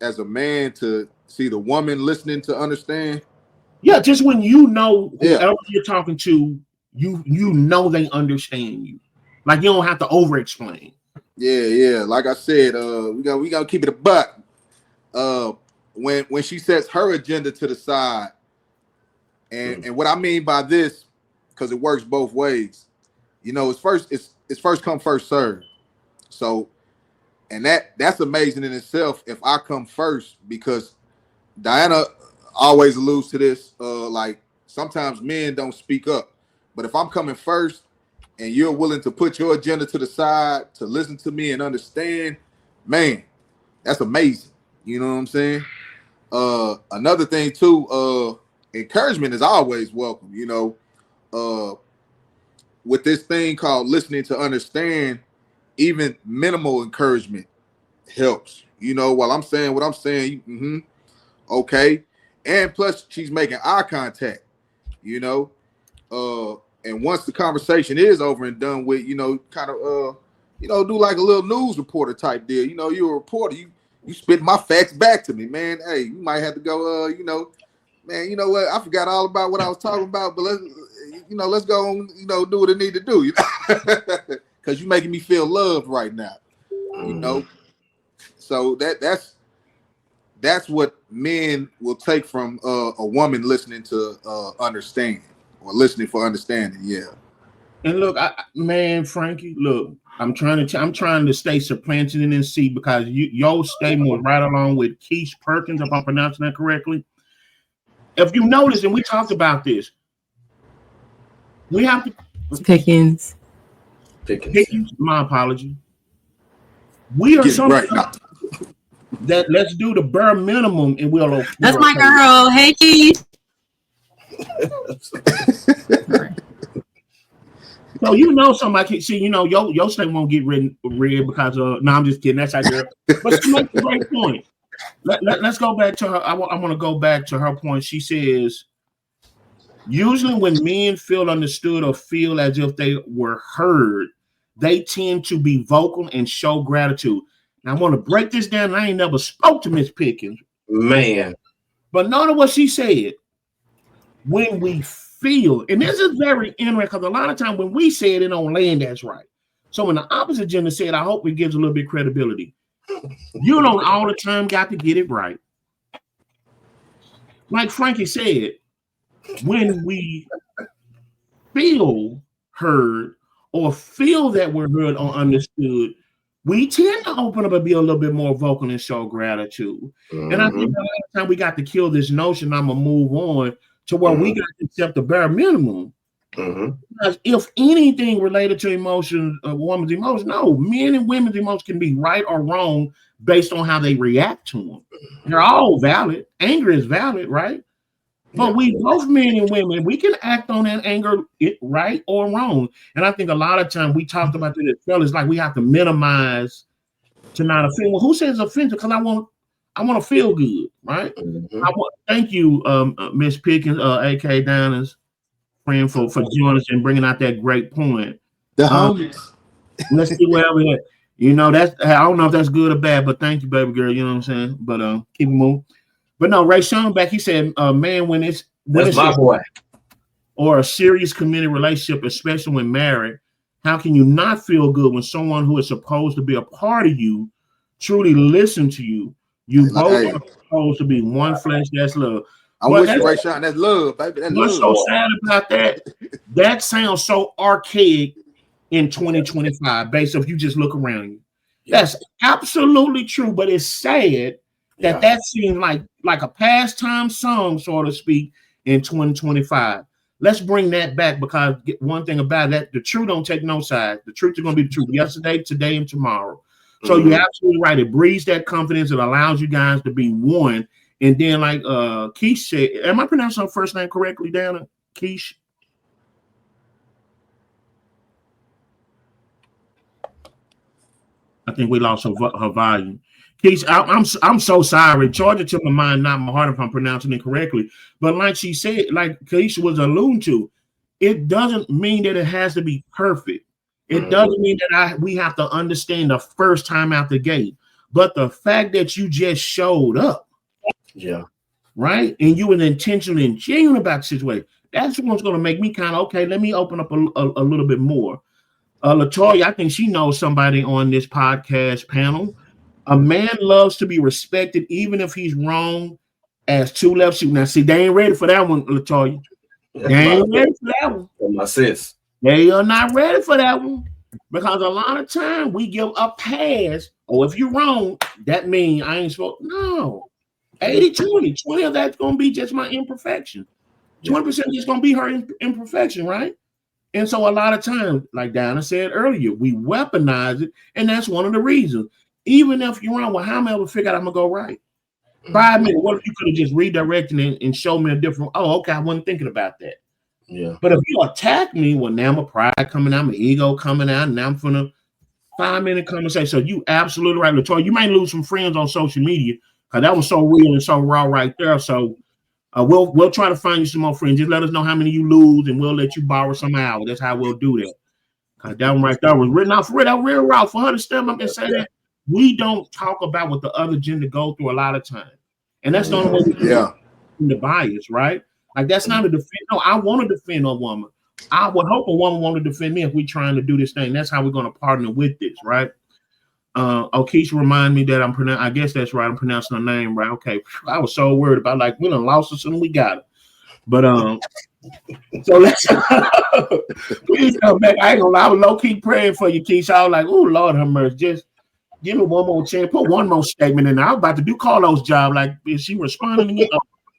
as a man to see the woman listening to understand? Yeah, just when you know whoever you're talking to, you know they understand you. Like you don't have to over explain. Yeah. Like I said, we gotta keep it a buck. When she sets her agenda to the side, and what I mean by this, because it works both ways, you know, it's first come, first serve. So, and that's amazing in itself if I come first, because Diana always alludes to this. Like sometimes men don't speak up, but if I'm coming first and you're willing to put your agenda to the side to listen to me and understand, man, that's amazing. You know what I'm saying? Another thing too, encouragement is always welcome. You know, with this thing called listening to understand, even minimal encouragement helps. You know, while I'm saying what I'm saying, okay. And plus she's making eye contact, you know. And once the conversation is over and done with, you know, kind of do like a little news reporter type deal. You know, you're a reporter, you spit my facts back to me, man. Hey, you might have to go, man, you know what? I forgot all about what I was talking about, but let's go on, do what I need to do, you know, because you're making me feel loved right now, you know. So that's what men will take from a woman listening to understand, or listening for understanding. Yeah. And look, man, Frankie, look, I'm trying to stay supplanted in this seat, because your statement was right along with Keith Perkins, if I'm pronouncing that correctly. If you notice, and we talked about this, we have to Pickens. My apology. We are so right now. That let's do the bare minimum, and we'll. That's my girl. Hey, Keith. So somebody see, your statement won't get read because no, I'm just kidding. That's idea. But she makes a great point. Let's go back to her. I want to go back to her point. She says, usually when men feel understood or feel as if they were heard, they tend to be vocal and show gratitude. Now, I want to break this down. I ain't never spoke to Miss Pickens, man, but notice what she said. When we feel, and this is very interesting, because a lot of times when we say it don't land as right. So when the opposite gender said, I hope it gives a little bit of credibility. You don't all the time got to get it right. Like Frankie said, when we feel heard or feel that we're heard or understood, we tend to open up and be a little bit more vocal and show gratitude. And I think a lot of time we got to kill this notion. I'm going to move on to where we got to accept the bare minimum. Because if anything related to emotions, a woman's emotions, no, men and women's emotions can be right or wrong based on how they react to them. They're all valid. Anger is valid, right? But we both, men and women, we can act on that anger right or wrong. And I think a lot of times we talked about that as well. It's like we have to minimize to not offend. Well, who says offensive? Because I want to feel good, right? Thank you, Miss Pickens, A.K. Dinah's friend, for joining us and bringing out that great point. The homies. Let's see where we're at. I don't know if that's good or bad, but thank you, baby girl. You know what I'm saying? But keep it moving. But no, Ray Sean back, he said, man, when it's my boy, or a serious committed relationship, especially when married, how can you not feel good when someone who is supposed to be a part of you truly listen to you? You both are supposed to be one flesh. That's love. I'm with you, Ray Sean. That's love, baby. That's what's love. so sad about that? That sounds so archaic in 2025, based if you just look around you. That's absolutely true, but it's sad that seems like a pastime song, so to speak, in 2025. let's bring that back, because one thing about that, the truth don't take no side. The truth is going to be the truth yesterday, today, and tomorrow. So you're absolutely right. It breeds that confidence. It allows you guys to be one. And then, like Keish said, am I pronouncing her first name correctly, Dana? Keish? I think we lost her volume. Keish, I'm so sorry. Charge it to my mind, not my heart, if I'm pronouncing it correctly. But like she said, like Keisha was alluding to, it doesn't mean that it has to be perfect. It doesn't mean that we have to understand the first time out the gate. But the fact that you just showed up, right, and you were intentional and genuine about the situation, that's what's going to make me kind of, okay, let me open up a little bit more. LaToya, I think she knows somebody on this podcast panel. A man loves to be respected, even if he's wrong, as two left shoe. Now, see, they ain't ready for that one, LaToya. They ain't ready for that one. My sis. They are not ready for that one, because a lot of time we give a pass. Oh, if you're wrong, that means I ain't supposed. No, 80-20. 20 of that's going to be just my imperfection. 20% is going to be her imperfection, right? And so a lot of times, like Dana said earlier, we weaponize it, and that's one of the reasons. Even if you're wrong, well, how am I ever figure out I'm going to go right? 5 minutes. What if you could have just redirected and showed me a different, oh, okay, I wasn't thinking about that. Yeah. But if you attack me, well, now my pride coming out, my ego coming out, and now I'm from a 5-minute conversation. So you absolutely right, LaToya. You might lose some friends on social media, because that was so real and so raw right there. So we'll try to find you some more friends. Just let us know how many you lose, and we'll let you borrow some hours. That's how we'll do that. Because that one right there was written out for real. That real raw for her to step up and say that. We don't talk about what the other gender go through a lot of time. And that's the only way we can the bias, right? Like, that's not a defense. No, I want to defend a woman. I would hope a woman want to defend me if we're trying to do this thing. That's how we're going to partner with this, right? Keisha remind me that I guess that's right. I'm pronouncing her name right. Okay. I was so worried about, like, we done lost her soon we got her. But so let's please come back. I ain't gonna lie, I was low-key praying for you, Keisha. I was like, oh Lord have mercy. Just give me one more chance. Put one more statement in. I was about to do Carlos' job. Like, is she responding to me?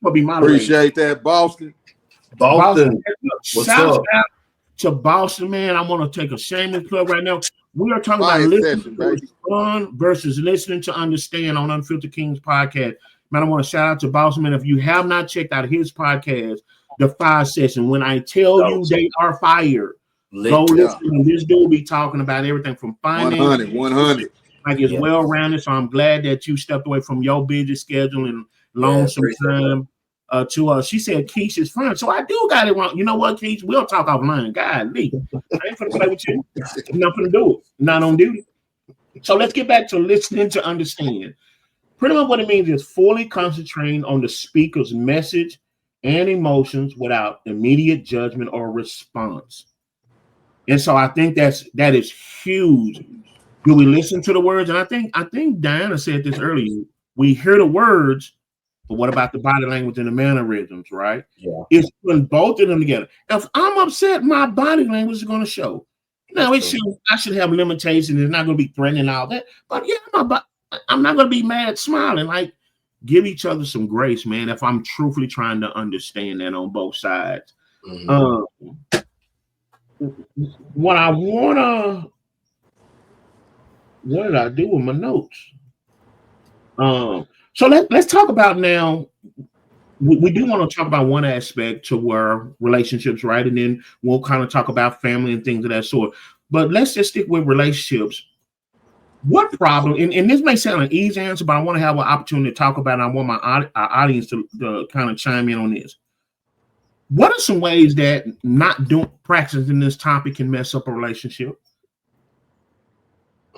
Oh, be my appreciate that, Boston. Boston. What's Shout up? out to Boston, man. I want to take a shameless plug right now. We are talking about listening to respond versus listening to understand on Unfiltered Kings podcast. Man, I want to shout out to Boston, man. If you have not checked out his podcast, The 5 Session, when I tell you they are fire, go listen. This dude be talking about everything from finance. 100. Like, it's well-rounded. So I'm glad that you stepped away from your busy schedule and loaned some time to us. She said Keish is fun. So I do got it wrong. You know what, Keish? We'll talk offline. God, Lee. I ain't finna play with you. I'm not finna do it. Not on duty. So let's get back to listening to understand. Pretty much what it means is fully concentrating on the speaker's message and emotions without immediate judgment or response. And so I think that is huge. Do we listen to the words? And I think Diana said this earlier. We hear the words, but what about the body language and the mannerisms, right? Yeah. It's putting both of them together. If I'm upset, my body language is going to show. Now, I should have limitations. It's not going to be threatening and all that. But yeah, I'm not going to be mad smiling. Like, give each other some grace, man, if I'm truthfully trying to understand that on both sides. Mm-hmm. What did I do with my notes? So let's talk about now. We do want to talk about one aspect to where relationships, right? And then we'll kind of talk about family and things of that sort. But let's just stick with relationships. What problem, and this may sound an easy answer, but I want to have an opportunity to talk about it. I want our audience to kind of chime in on this. What are some ways that not practicing this topic can mess up a relationship?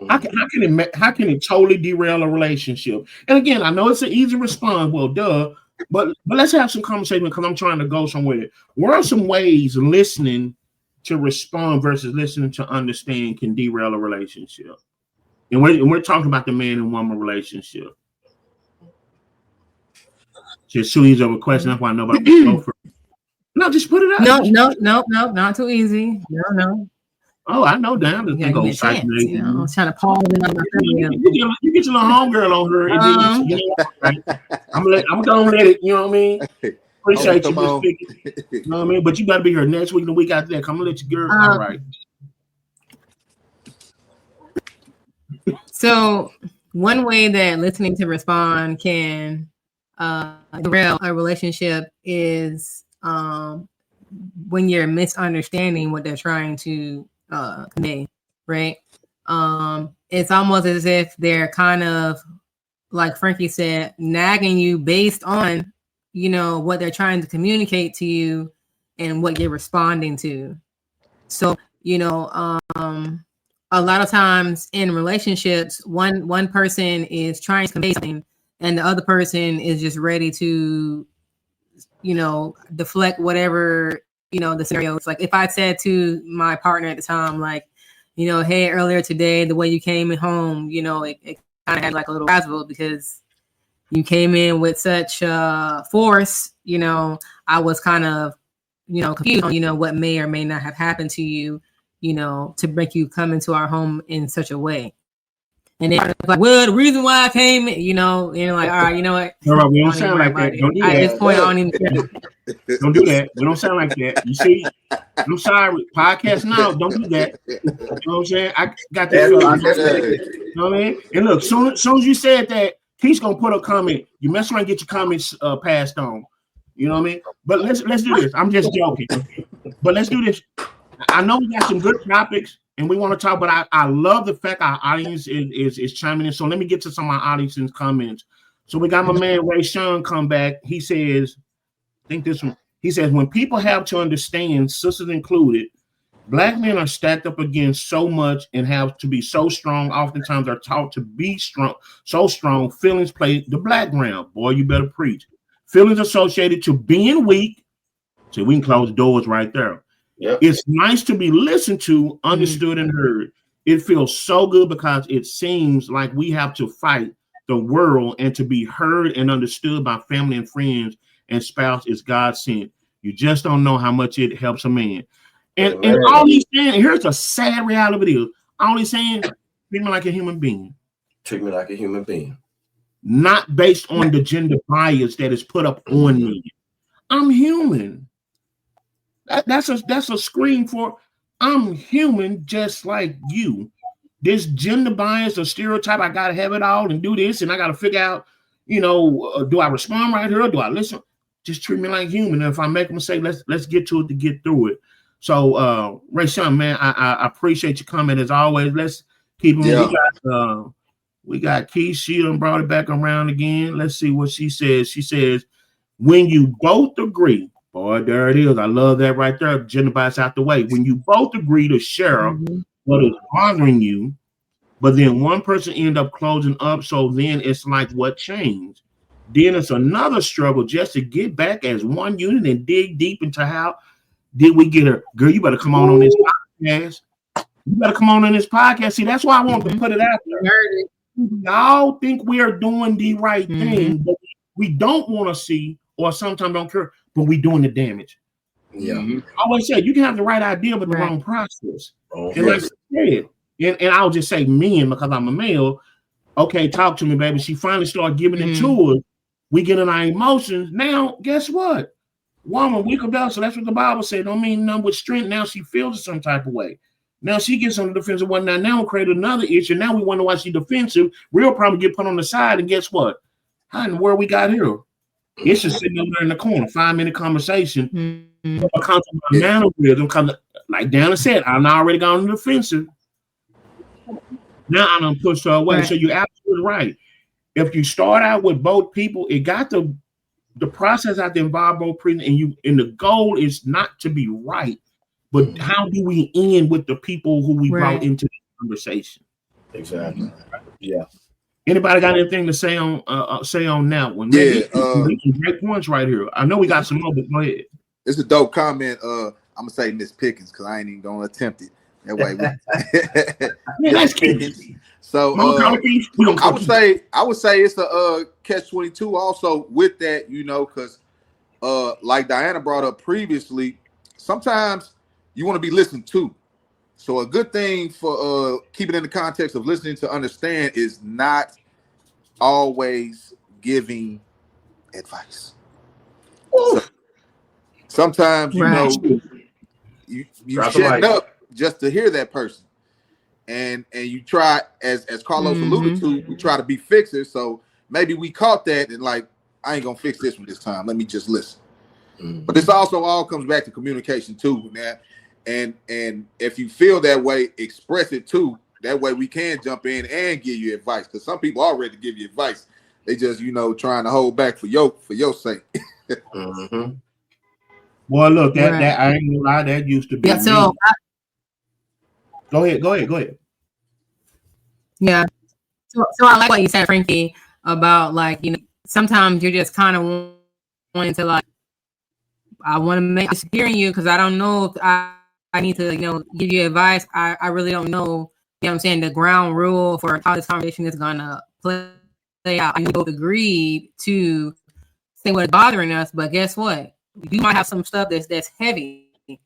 How can it totally derail a relationship? And again, I know it's an easy response. Well, duh. But let's have some conversation, because I'm trying to go somewhere. What are some ways listening to respond versus listening to understand can derail a relationship? And we're talking about the man and woman relationship. Just too easy of a question. That's why nobody can go for it. No, just put it out. No, not too easy. No. Oh, I know down to think I'm trying to pause it. You get your little homegirl on her. And then, right? I'm gonna let it, you know what I mean? Appreciate you, come Miss on. Vicky. You know what I mean? But you better be here next week and the week after that. Come and let your girl. All right. So one way that listening to respond can derail a relationship is when you're misunderstanding what they're trying to convey, right? It's almost as if they're kind of, like Frankie said, nagging you based on, you know, what they're trying to communicate to you and what you're responding to. So, you know, a lot of times in relationships, one person is trying to convey something and the other person is just ready to, you know, deflect whatever, you know, the scenario. It's like if I said to my partner at the time, like, you know, hey, earlier today, the way you came home, you know, it kind of had like a little razzle because you came in with such force, you know, I was kind of, you know, confused on, you know, what may or may not have happened to you, you know, to make you come into our home in such a way. And then like, well, the reason why I came, you know, like, all right, you know what? No, we don't sound like that. Don't do that. At this point, I don't even care. Don't do that. We don't sound like that. You see, I'm sorry. Podcast now, don't do that. You know what I'm saying? I got this feeling. You know what I mean? And look, soon as you said that, he's gonna put a comment. You mess around and get your comments passed on. You know what I mean? But let's do this. I'm just joking. But let's do this. I know we got some good topics and we want to talk, but I love the fact our audience is chiming in. So let me get to some of our audience's comments. So we got my man Ray Sean come back. He says, I think this one, he says, when people have to understand, sisters included, Black men are stacked up against so much and have to be so strong. Oftentimes are taught to be strong, so strong. Feelings play the background. Boy, you better preach. Feelings associated to being weak. So we can close doors right there. Yep. It's nice to be listened to, understood, and heard. It feels so good because it seems like we have to fight the world, and to be heard and understood by family and friends and spouse is God sent. You just don't know how much it helps a man. And all he's saying, here's a sad reality of it is, all he's saying, treat me like a human being. Treat me like a human being. Not based on the gender bias that is put up on me. I'm human. That's a scream for I'm human just like you. This gender bias or stereotype, I gotta have it all and do this, and I gotta figure out, you know, do I respond right here or do I listen? Just treat me like human. And if I make a mistake, let's get to it to get through it. So Ray Sean, man, I appreciate your comment as always. Let's keep them. Yeah. We got Keith. She done brought it back around again. Let's see what she says. She says, when you both agree, boy, there it is. I love that right there. Gender bias out the way. When you both agree to share what is bothering you, but then one person end up closing up, so then it's like what changed? Then it's another struggle just to get back as one unit and dig deep into how did we get her? Girl, you better come on this podcast. You better come on this podcast. See, that's why I want to put it out there. Y'all think we are doing the right thing, but we don't want to see, or sometimes don't care, but we doing the damage. Yeah. I always say you can have the right idea, but the wrong process. And like I said, and I'll just say men because I'm a male. Okay, talk to me, baby. She finally started giving it to us. We get in our emotions. Now, guess what? Woman, weak or vessel. That's what the Bible said. Don't mean none with strength. Now she feels some type of way. Now she gets on the defensive one. Now we create another issue. Now we wonder why she's defensive. Real problem get put on the side. And guess what? How in the world we got here? It's just sitting over there in the corner. 5-minute conversation. Because of my mannerism, because like Dana said, I'm already gone on the defensive. Now I done pushed her away. Right. So you're absolutely right. If you start out with both people, it got the process out to involve both people, and the goal is not to be right, but how do we end with the people who we brought into the conversation? Exactly. Yeah. Anybody got anything to say on that one? Yeah, great points right here. I know we got some more, but go ahead. It's a dope comment. I'm gonna say Miss Pickens because I ain't even gonna attempt it. That way, that's Pickens. So I would say it's a catch-22 also with that, you know, because like Diana brought up previously, sometimes you want to be listened to. So a good thing for keeping in the context of listening to understand is not always giving advice. So sometimes you Right. know you Drop the shut mic. up just to hear that person, and you try, as Carlos alluded to, we try to be fixers. So maybe we caught that and like, I ain't gonna fix this one this time. Let me just listen. But this also all comes back to communication too, man. And if you feel that way, express it too. That way we can jump in and give you advice. Because some people are ready to give you advice. They just, trying to hold back for your sake. Boy, look, that Right. that I ain't gonna lie, that used to be Yeah. So me. Go ahead. yeah. So I like what you said, Frankie, about like, sometimes you're just kind of wanting to like, I want to make this hearing you because I don't know if I need to, give you advice. I really don't know, what I'm saying, the ground rule for how this conversation is gonna play out. I both agreed to say what's bothering us, but guess what? You might have some stuff that's heavy. You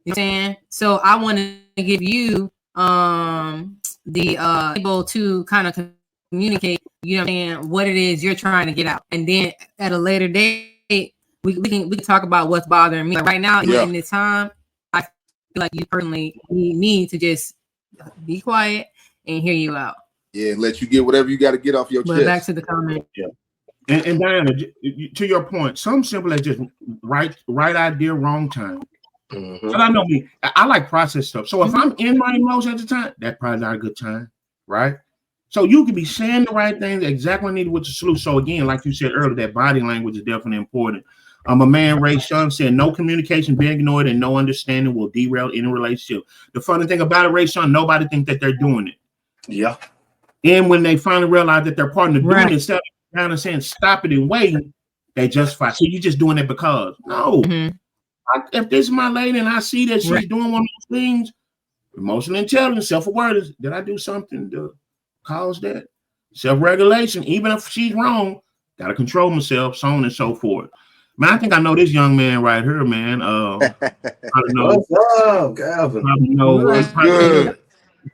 know what I'm saying? So I want to give you the able to kind of communicate, what it is you're trying to get out, and then at a later date we can talk about what's bothering me. Like right now, in this time, I feel like you personally need to just be quiet and hear you out. Yeah, let you get whatever you got to get off your chest. Back to the comment. Yeah. And Diana, to your point, something simple as just right idea, wrong time. So I know me, I like process stuff. So if I'm in my emotions at the time, that's probably not a good time, right? So you could be saying the right things, exactly needed with the solution. So again, like you said earlier, that body language is definitely important. A man, Ray Sean, said, no communication being ignored and no understanding will derail any relationship. The funny thing about it, Ray Sean, nobody thinks that they're doing it. Yeah. And when they finally realize that they're partner doing it, instead of kind of saying stop it and wait, they justify. So you're just doing it because. No. If this is my lady and I see that she's doing one of those things, emotional intelligence, self-awareness, did I do something to cause that? Self-regulation, even if she's wrong, got to control myself, so on and so forth. Man, I think I know this young man right here, man. I don't know. What's up, Calvin?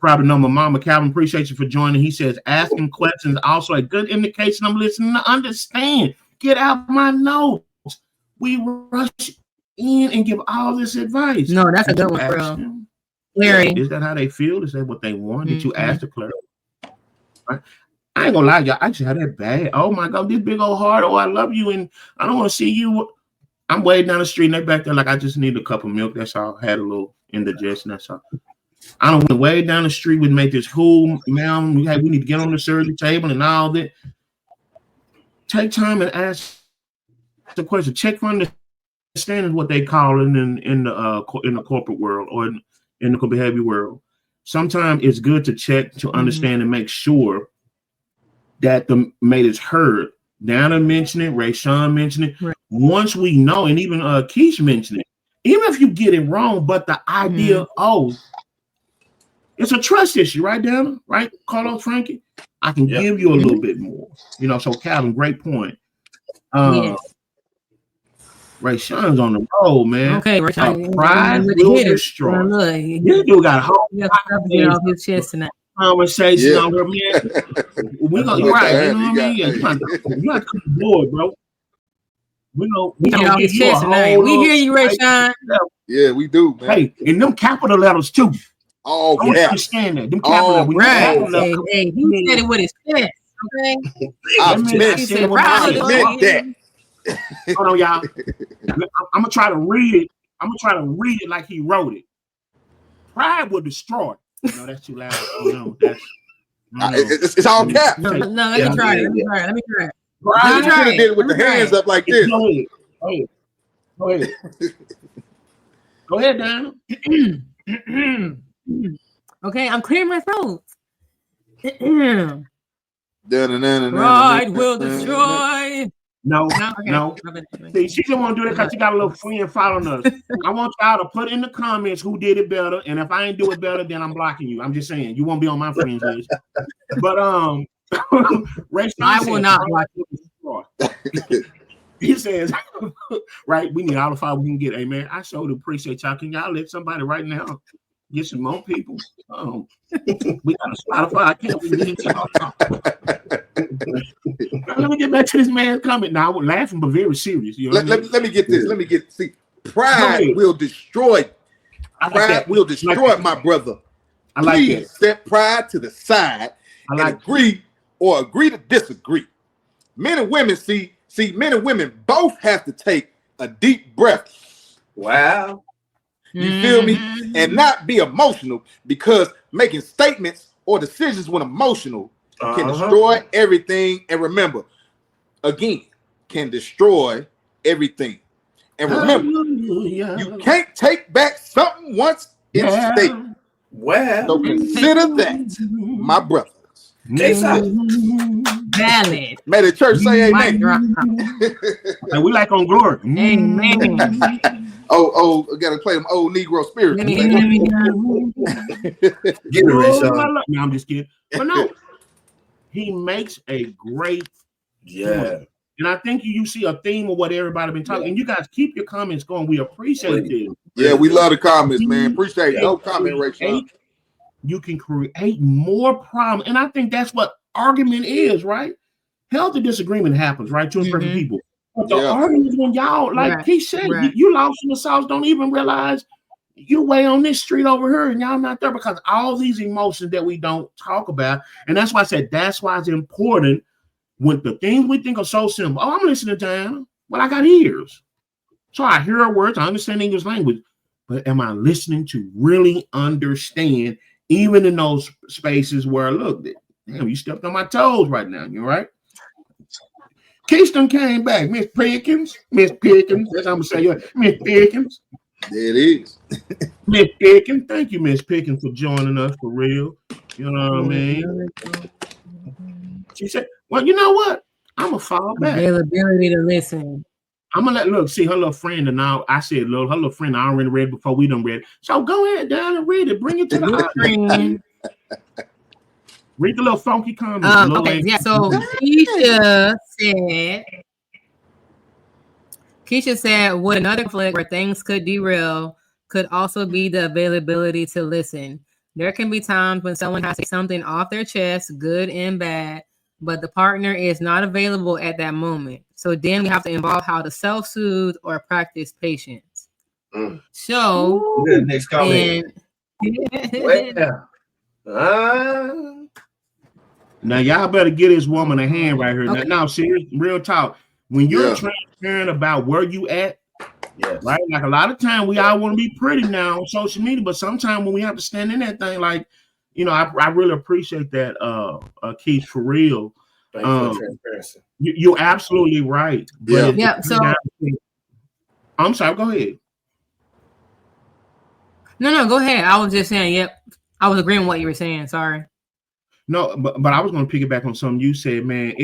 Probably know my mama. Calvin, appreciate you for joining. He says, asking questions also a good indication I'm listening to understand. Get out my notes. We rush in and give all this advice. No, that's a good one, bro. Larry. Is that how they feel? Is that what they want? Did you ask the clerk? Right? I ain't gonna lie, y'all. I just had that bad. Oh my God, this big old heart. Oh, I love you, and I don't want to see you. I'm way down the street, and they back there like I just need a cup of milk. That's all. Had a little indigestion. That's all. I don't want to way down the street would make this whole man. We need to get on the surgery table and all that. Take time and ask the question. Check for understanding what they call it in the corporate world or in the behavior world. Sometimes it's good to check to understand and make sure that the mate is heard. Dana mentioned it, Ray Sean mentioned it. Right. Once we know, and even Keish mentioned it, even if you get it wrong, but the idea, it's a trust issue, right, Dana? Right, Carlos, Frankie? I can give you a little bit more. So Calvin, great point. Ray Sean's on the road, man. Okay, Ray Sean. Pride will destroy. This dude got a whole get off his chest tonight. Conversation on her, man. We gonna right, you know what I mean? You got to come aboard, bro. We gonna get you a whole. We hear you, Ray Sean. Yeah, we do, man. Hey, and them capital letters too. Oh, I understand that. Them capital letters. Hey, he said it with his chest. Okay. I meant that. Hold on, y'all. I'm gonna try to read it. Like he wrote it. Pride will destroy. No, that's too loud. Oh no, it's all caps. No, let me try it. Let me try it. Pride should have did it with the hands up like this. Go ahead. Go ahead, Dana. Okay, I'm clearing my throat. Pride will destroy. No. See, she just want to do that because she got a little friend following us. I want y'all to put in the comments who did it better, and if I ain't do it better, then I'm blocking you. I'm just saying you won't be on my friends list. But Ray Sean I will not block you. He says, right, we need all the five we can get. Hey man, I sure do appreciate y'all. Can y'all let somebody right now get some more people? We got a Spotify. I can't believe y'all. Let me get back to this man's comment. Now I was laughing, but very serious. You know let me get this. See, Pride will destroy. I like Pride that. will destroy Like my brother. I like Please that. set pride to the side and agree to disagree. Men and women men and women both have to take a deep breath. Wow. You feel me? And not be emotional, because making statements or decisions when emotional can destroy everything. And remember, again, can destroy everything. And remember, you can't take back something once it's stated. Well, So consider that, my brothers. Valid. May the church say Mic drop. amen. And we like on glory. Amen. Oh, I gotta play them old Negro spirits. Let me get it, Sean. No, I'm just kidding. But no, he makes a great point. And I think you see a theme of what everybody been talking. And you guys keep your comments going. We appreciate this. Yeah, we love the comments, man. Appreciate it. No comment ratio. You can create more problems. And I think that's what argument is, right? Healthy disagreement happens, right? Two imperfect people. But the argument is when y'all, like he said, you lost in the sauce, don't even realize you way on this street over here and y'all not there, because all these emotions that we don't talk about. And that's why I said that's why it's important when the things we think are so simple. Oh, I'm listening to Anna. Well, I got ears. So I hear her words, I understand English language, but am I listening to really understand, even in those spaces where, look, damn, you stepped on my toes right now, you right? Keystone came back. Miss Pickens, that's how I'm gonna say it. Miss Pickens. There it is. Miss Pickens, thank you, Miss Pickens, for joining us for real. You know what I mean? She said, well, you know what? I'm gonna fall back. Availability to listen. I'm gonna see her little friend, and now I said, her little friend, I already read before we done read. So go ahead down and read it. Bring it to the audience. Read the little funky comments. Okay, yeah. So Keisha said, what another conflict where things could derail could also be the availability to listen. There can be times when someone has to say something off their chest, good and bad, but the partner is not available at that moment. So then we have to involve how to self-soothe or practice patience. So next comment. Now y'all better get this woman a hand right here. Okay. Now, serious, real talk. When you're transparent about where you at, right? Like a lot of time we all want to be pretty now on social media, but sometimes when we have to stand in that thing, like, you know, I really appreciate that, Keith, for real. Thank you for transparency. You're absolutely right. So I'm sorry, go ahead. No, go ahead. I was just saying, I was agreeing with what you were saying. Sorry. No, but I was going to piggyback on something you said, man.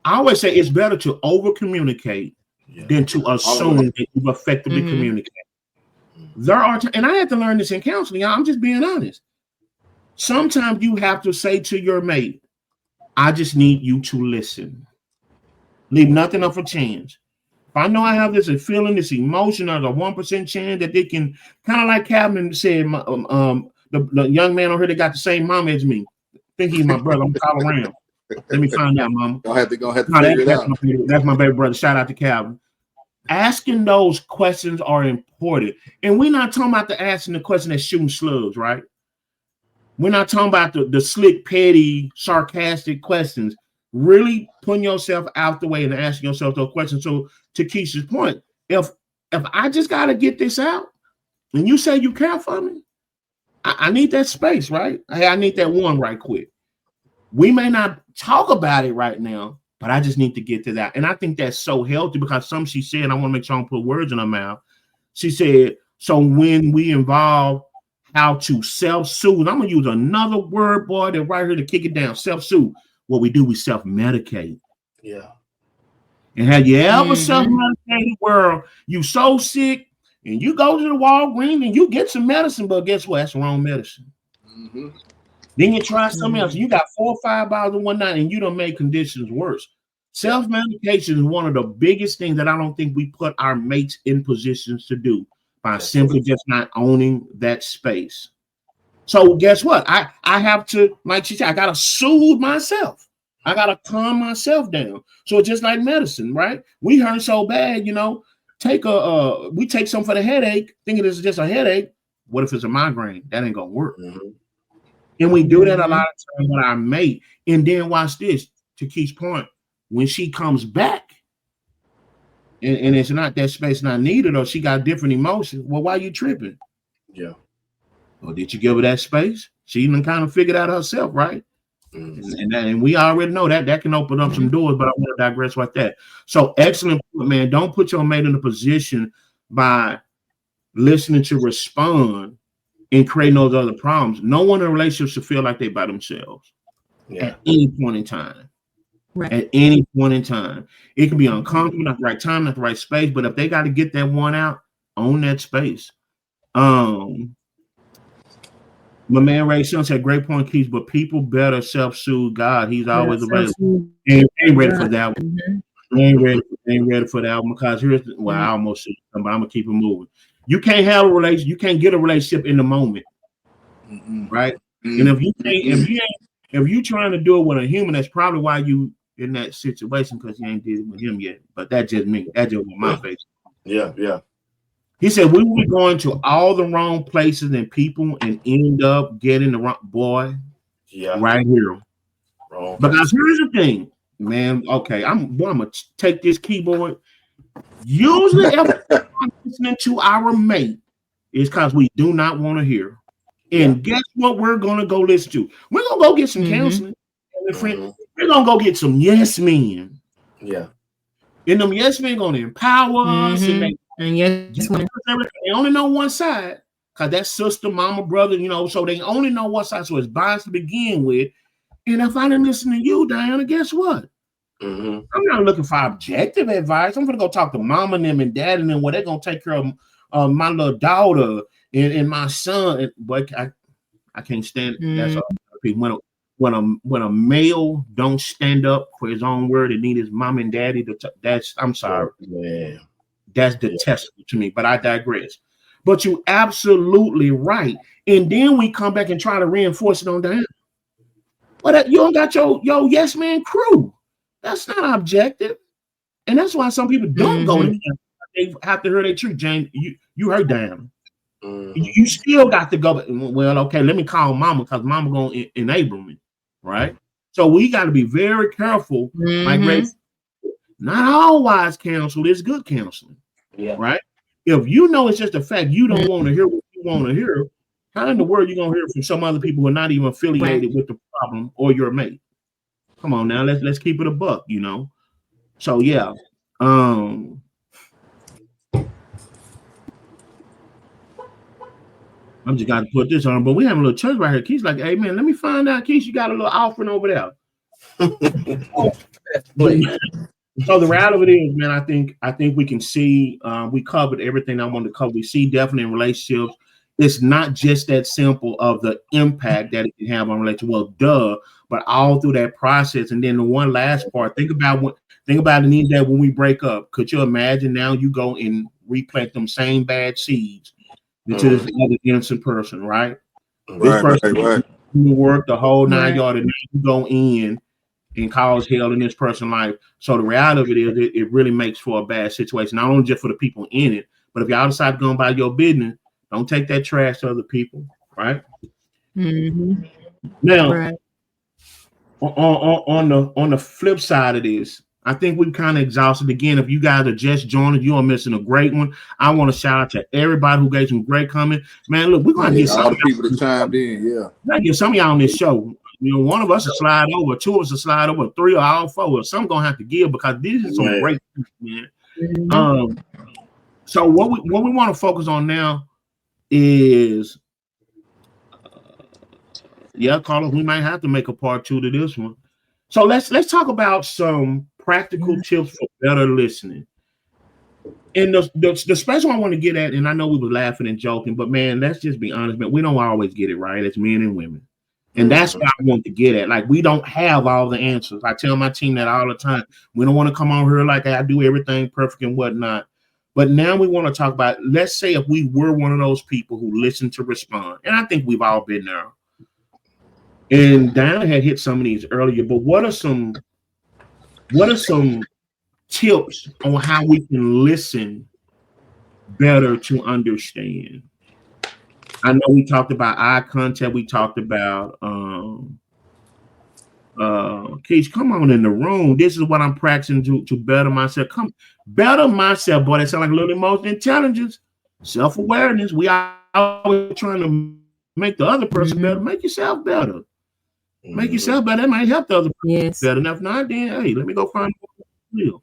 I always say it's better to over communicate than to assume that you've effectively communicated. There are, and I had to learn this in counseling. I'm just being honest. Sometimes you have to say to your mate, I just need you to listen. Leave nothing up for chance. If I know I have this feeling, this emotion, or a 1% chance that they can, kind of like Calvin said, the young man on here that got the same mom as me. I think he's my brother. I'm calling around. Let me find out, mama. Gonna have to figure it out. That's my baby brother. Shout out to Calvin. Asking those questions are important. And we're not talking about asking the question that's shooting slugs, right? We're not talking about the slick, petty, sarcastic questions. Really putting yourself out the way and asking yourself those questions. So to Keisha's point, if I just got to get this out and you say you care for me, I need that space, right? I need that one right quick. We may not talk about it right now, but I just need to get to that. And I think that's so healthy because she said, I want to make sure I don't put words in her mouth. She said, so when we involve how to self-soothe, I'm going to use another word, boy, that right here to kick it down, self-soothe. What we do, we self-medicate. Yeah. And have you ever self-medicated where you so sick and you go to the Walgreens and you get some medicine, but guess what? That's the wrong medicine. Then you try something else. You got 4 or 5 bottles in one night and you don't make conditions worse. Self-medication is one of the biggest things that I don't think we put our mates in positions to do by simply just not owning that space. So guess what? I have to, like she said, I got to soothe myself. I got to calm myself down. So it's just like medicine, right? We hurt so bad, you know, we take some for the headache, thinking it's just a headache. What if it's a migraine? That ain't gonna work. Mm-hmm. And we do that a lot of times with our mate. And then watch this, to Keith's point, when she comes back and it's not that space not needed, or she got different emotions, well, why you tripping? Yeah. Or did you give her that space? She even kind of figured out herself, right? Mm-hmm. And we already know that can open up some doors, but I want to digress like that. So excellent, man. Don't put your mate in a position by listening to respond and creating those other problems. No one in a relationship should feel like they by themselves at any point in time. Right. At any point in time. It can be uncomfortable, not the right time, not the right space, but if they got to get that one out, own that space. My man Ray Sean said, great point, Keith, but people better self-soothe God. He's always available. Ain't ready for that one. Ain't ready for that one, because here's I almost said something, but I'm gonna keep it moving. You can't have a relationship, you can't get a relationship in the moment. Right? And if you trying to do it with a human, that's probably why you in that situation, because you ain't did it with him yet. But that's just me. That's just my face. Yeah. He said we will be going to all the wrong places and people and end up getting the wrong boy. Yeah, right here. Wrong. Because here's the thing, man. Okay, I'm gonna take this keyboard. Usually, if I'm listening to our mate, is because we do not want to hear. And guess what? We're gonna go listen to. We're gonna go get some counseling. We're gonna go get some yes men. Yeah. And them yes men gonna empower us, and yes, they only know one side, because that's sister, mama, brother, so they only know one side, so it's biased to begin with. And if I didn't listen to you, Diana, guess what? I'm not looking for objective advice. I'm gonna go talk to mama and them and dad and them, where they're gonna take care of my little daughter and my son. But I can't stand it. That's all. When a male don't stand up for his own word and need his mom and daddy that's I'm sorry. Man. That's detestable to me, but I digress. But you absolutely right. And then we come back and try to reinforce it on Diana. But you don't got your yes man crew. That's not objective. And that's why some people don't go to camp. They have to hear their truth. James, you heard Diana. You still got to go. Well, okay, let me call mama, because mama gonna enable me, right? So we got to be very careful. Like Grace, not all wise counsel is good counseling, right? If you know it's just a fact you don't want to hear what you want to hear, how in the world you gonna hear from some other people who are not even affiliated with the problem or your mate? Come on now, let's keep it a buck, So yeah, I'm just got to put this on, but we have a little church right here. Keith's like, hey man, let me find out, Keith, you got a little offering over there. So the reality is, man, I think we can see we covered everything I wanted to cover. We see definitely in relationships, it's not just that simple of the impact that it can have on relationships. Well, but all through that process. And then the one last part, think about the need that when we break up. Could you imagine now you go and replant them same bad seeds into this other innocent person, right? This person work the whole 9 yards, and now you go in and cause hell in this person's life. So the reality of it is, it really makes for a bad situation, not only just for the people in it, but if you're outside going by your business, don't take that trash to other people, right? Now, on the flip side of this, I think we've kind of exhausted. Again, if you guys are just joining, you are missing a great one. I want to shout out to everybody who gave some great comments. Man, look, we're going to get all the people that chimed in. We're going to get some of y'all on this show. One of us will slide over, two of us will slide over, three or all four. Some going to have to give, because these are some great things, man. So what we want to focus on now is, Carlos, we might have to make a part 2 to this one. So let's talk about some practical tips for better listening. And the special I want to get at, and I know we were laughing and joking, but man, let's just be honest, man. We don't always get it right as men and women. And that's what I want to get at. Like, we don't have all the answers. I tell my team that all the time. We don't want to come on here like I do everything perfect and whatnot. But now we want to talk about, let's say if we were one of those people who listen to respond. And I think we've all been there. And Diana had hit some of these earlier, but what are some tips on how we can listen better to understand. I know we talked about eye contact. We talked about Keith, come on in the room. This is what I'm practicing to better myself. Come better myself, boy. That sound like a little emotional intelligence, self-awareness. We are always trying to make the other person better. Make yourself better. Make yourself better. That might help the other person better enough. Not then, hey, let me go find you.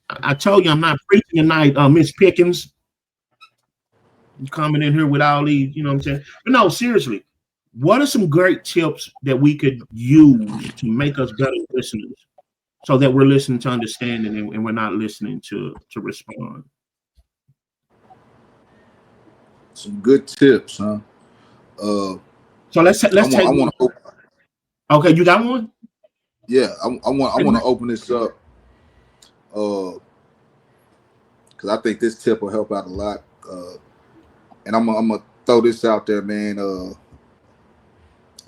I told you I'm not preaching tonight, Miss Pickens. You coming in here with all these, you know what I'm saying? But no, seriously. What are some great tips that we could use to make us better listeners so that we're listening to understanding and we're not listening to respond? Some good tips, huh? So let's take. Okay, you got one? Yeah, I want to open this up because I think this tip will help out a lot. And I'm gonna throw this out there, man.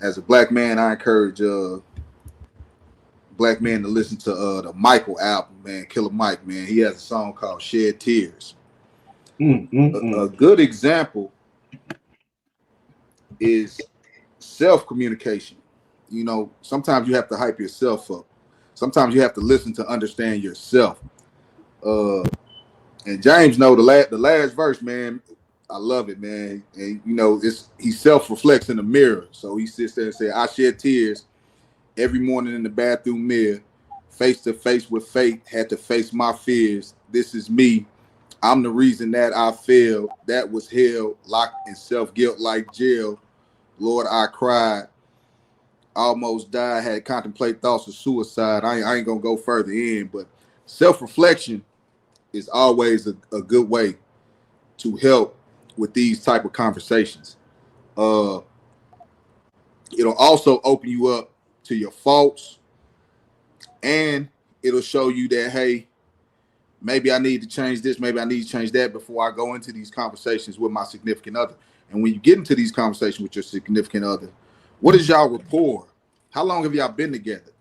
As a black man, I encourage black men to listen to the Michael album, man. Killer Mike, man. He has a song called "Shed Tears." A good example is self-communication. You know, sometimes you have to hype yourself up. Sometimes you have to listen to understand yourself. And James know the last verse, man. I love it, man. And you know, he self-reflects in the mirror. So he sits there and says, "I shed tears every morning in the bathroom mirror, face to face with fate, had to face my fears. This is me. I'm the reason that I failed. That was hell, locked in self-guilt like jail. Lord, I cried. Almost died, had contemplate thoughts of suicide." I ain't gonna go further in, but self-reflection is always a good way to help with these type of conversations. It'll also open you up to your faults, and it'll show you that, hey, maybe I need to change this, maybe I need to change that before I go into these conversations with my significant other. And when you get into these conversations with your significant other, what is y'all rapport? How long have y'all been together?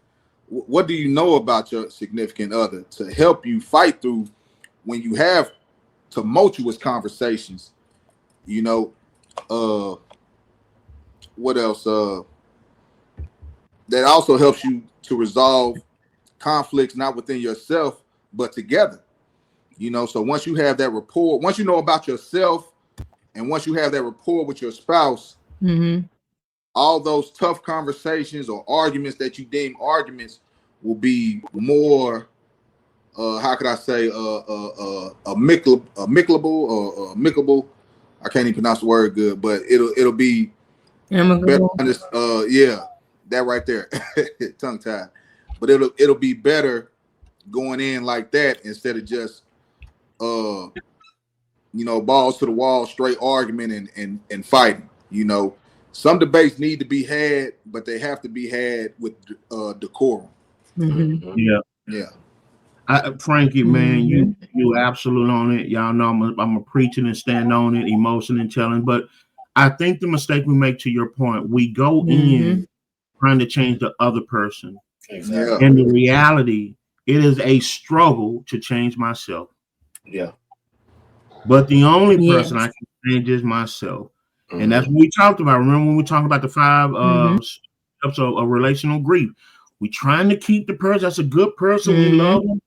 What do you know about your significant other to help you fight through when you have tumultuous conversations? You know, what else? That also helps you to resolve conflicts, not within yourself, but together. You know, so once you have that rapport, once you know about yourself, and once you have that rapport with your spouse, all those tough conversations or arguments that you deem arguments will be more, how could I say, amicable. I can't even pronounce the word good, but it'll be better. Yeah, that right there, tongue tied. But it'll be better going in like that instead of just you know, balls to the wall, straight argument and fighting. You know, some debates need to be had, but they have to be had with decorum. Yeah. Frankie, man, you absolute on it. Y'all know I'm a preaching and stand on it, emotion and telling. But I think the mistake we make, to your point, we go in trying to change the other person. Exactly. And the reality, it is a struggle to change myself. Yeah. But the only person I can change is myself. And that's what we talked about. Remember when we talked about the 5 steps of relational grief? We're trying to keep the person. That's a good person. We love them.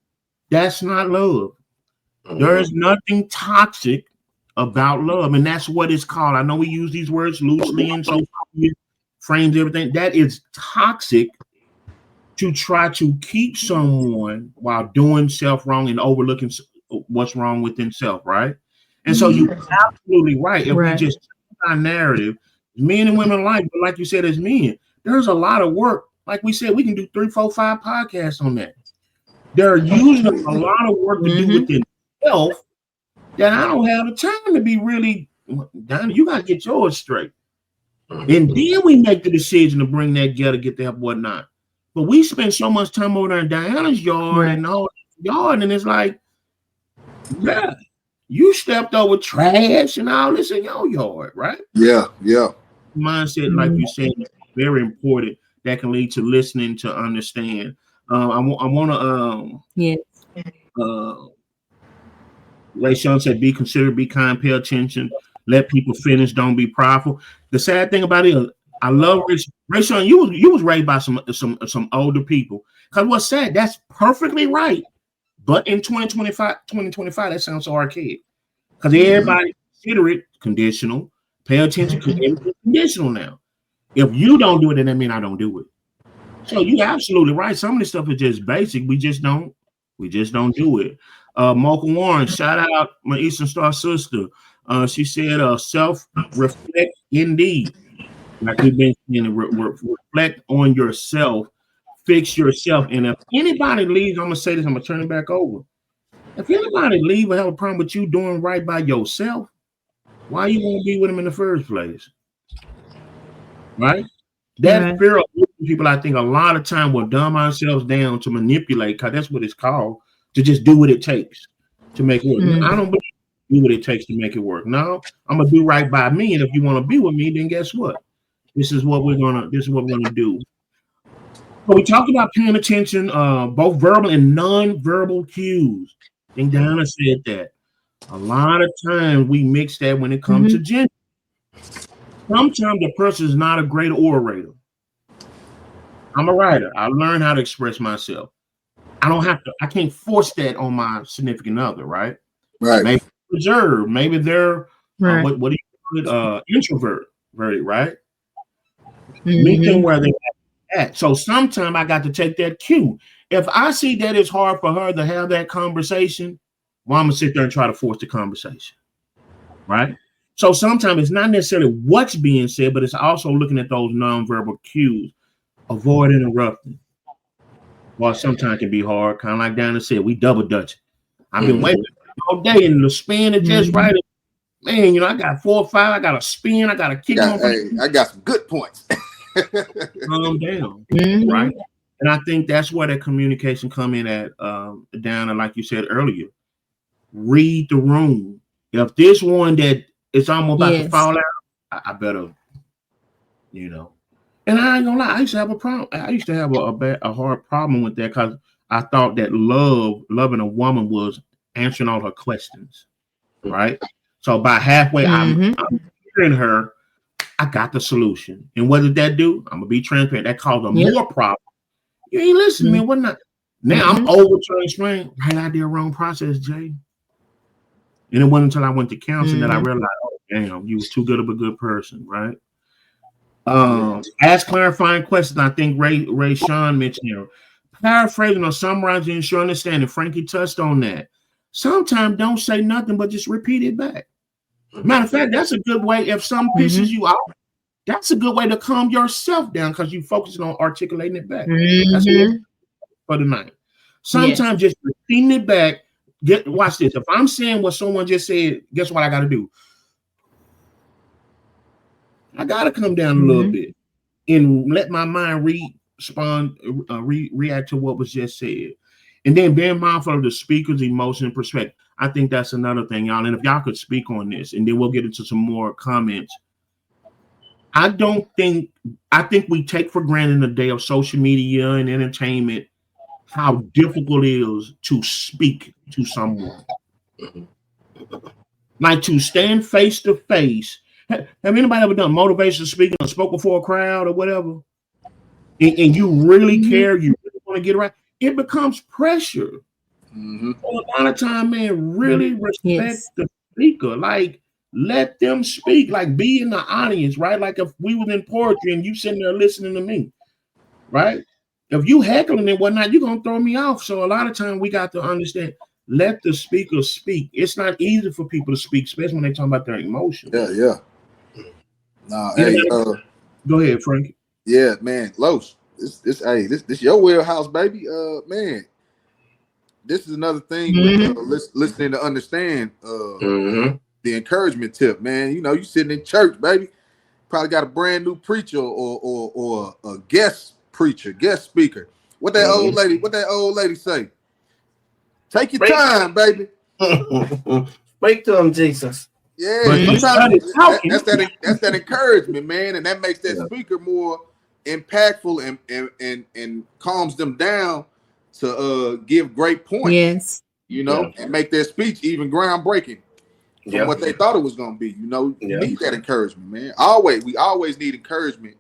That's not love. There is nothing toxic about love. And that's what it's called. I know we use these words loosely and so frames everything. That is toxic to try to keep someone while doing self wrong and overlooking what's wrong within self, right? And so you're absolutely right. If we just change our narrative, men and women alike, but like you said, as men, there's a lot of work. Like we said, we can do 3, 4, 5 podcasts on that. They're using a lot of work to do within self that I don't have the time to be really. Donnie, you gotta get yours straight. And then we make the decision to bring that together, get the help, whatnot. But we spend so much time over there in Diana's yard and all yard, and it's like, yeah, you stepped over trash and all this in your yard, right? Yeah. Mindset, like you said, is very important. That can lead to listening to understand. I want to Ray Sean said, be considerate, be kind, pay attention, let people finish, don't be prideful. The sad thing about it, I love Ray Sean. You was raised by some older people. Because what's sad, that's perfectly right. But in 2025, that sounds so archaic. Because everybody consider it conditional. Pay attention because everything's conditional now. If you don't do it, then that means I don't do it. So you're absolutely right. Some of this stuff is just basic. We just don't do it. Mocha Warren, shout out my Eastern Star sister. She said, self-reflect indeed. Like we've been saying, reflect on yourself, fix yourself. And if anybody leaves, I'm gonna say this, I'm gonna turn it back over. If anybody leave or have a problem with you doing right by yourself, why you want to be with them in the first place? Right? That fear of people, I think a lot of time will dumb ourselves down to manipulate, because that's what it's called, to just do what it takes to make it work. I don't believe do what it takes to make it work. No, I'm gonna do right by me, and if you want to be with me, then guess what? This is what we're gonna do. So we talked about paying attention, both verbal and non-verbal cues. I think Diana said that. A lot of times we mix that when it comes to gender. Sometimes the person is not a great orator. I'm a writer. I learned how to express myself. I can't force that on my significant other, right? Right. Maybe reserved. Maybe they're what do you call it? Introvert, right? Meet them where they're at. So sometimes I got to take that cue. If I see that it's hard for her to have that conversation, well, I'm gonna sit there and try to force the conversation, right? So sometimes it's not necessarily what's being said, but it's also looking at those nonverbal cues. Avoid interrupting. Well, sometimes it can be hard, kind of like Diana said, we double dutch. I've been waiting all day, and the spin is just right. Man, I got 4 or 5. I got a spin. I got a kick. I got some good points. Calm down, right? And I think that's where that communication come in at, Diana, like you said earlier. Read the room. If this one that it's almost about to fall out, I better, And I ain't gonna lie, I used to have a problem. I used to have a hard problem with that, because I thought that loving a woman was answering all her questions, right? So by halfway, I'm hearing her, I got the solution. And what did that do? I'm gonna be transparent. That caused more problem. You ain't listening, man. What not? Now I'm over trying to explain. Right idea, wrong process, Jay. And it wasn't until I went to counseling that I realized, oh damn, you was too good of a good person, right? Ask clarifying questions. I think Ray Sean mentioned paraphrasing or summarizing ensure understanding. Frankie touched on that. Sometimes don't say nothing, but just repeat it back. Matter of fact, that's a good way. If some pisses you out, that's a good way to calm yourself down, because you focusing on articulating it back. That's what for the night. Sometimes just repeating it back. Watch this. If I'm saying what someone just said, guess what I got to do? I got to come down a little bit and let my mind react to what was just said. And then being mindful of the speaker's emotion and perspective. I think that's another thing, y'all. And if y'all could speak on this, and then we'll get into some more comments. I think we take for granted in the day of social media and entertainment how difficult it is to speak to someone. Like to stand face to face. Have anybody ever done motivational speaking or spoke before a crowd or whatever? And you really care, you really want to get it right, it becomes pressure. So a lot of time, man, really respect the speaker. Like, let them speak. Like, be in the audience, right? Like if we was in poetry and you sitting there listening to me, right? If you heckling and whatnot, you're gonna throw me off. So a lot of time we got to understand, let the speaker speak. It's not easy for people to speak, especially when they talk about their emotions. Yeah. Nah, go ahead, Frank. Yeah, man, Los. This your wheelhouse, baby. Man, this is another thing with listening to understand the encouragement tip, man. You sitting in church, baby. Probably got a brand new preacher or a guest preacher, guest speaker. What that old lady say? Take your time, baby. Speak to him, Jesus. Yeah, sometimes that's that encouragement, man, and that makes that speaker more impactful and calms them down to give great points. you know, and make their speech even groundbreaking from what they thought it was going to be. You know, you need that encouragement, man. We always need encouragement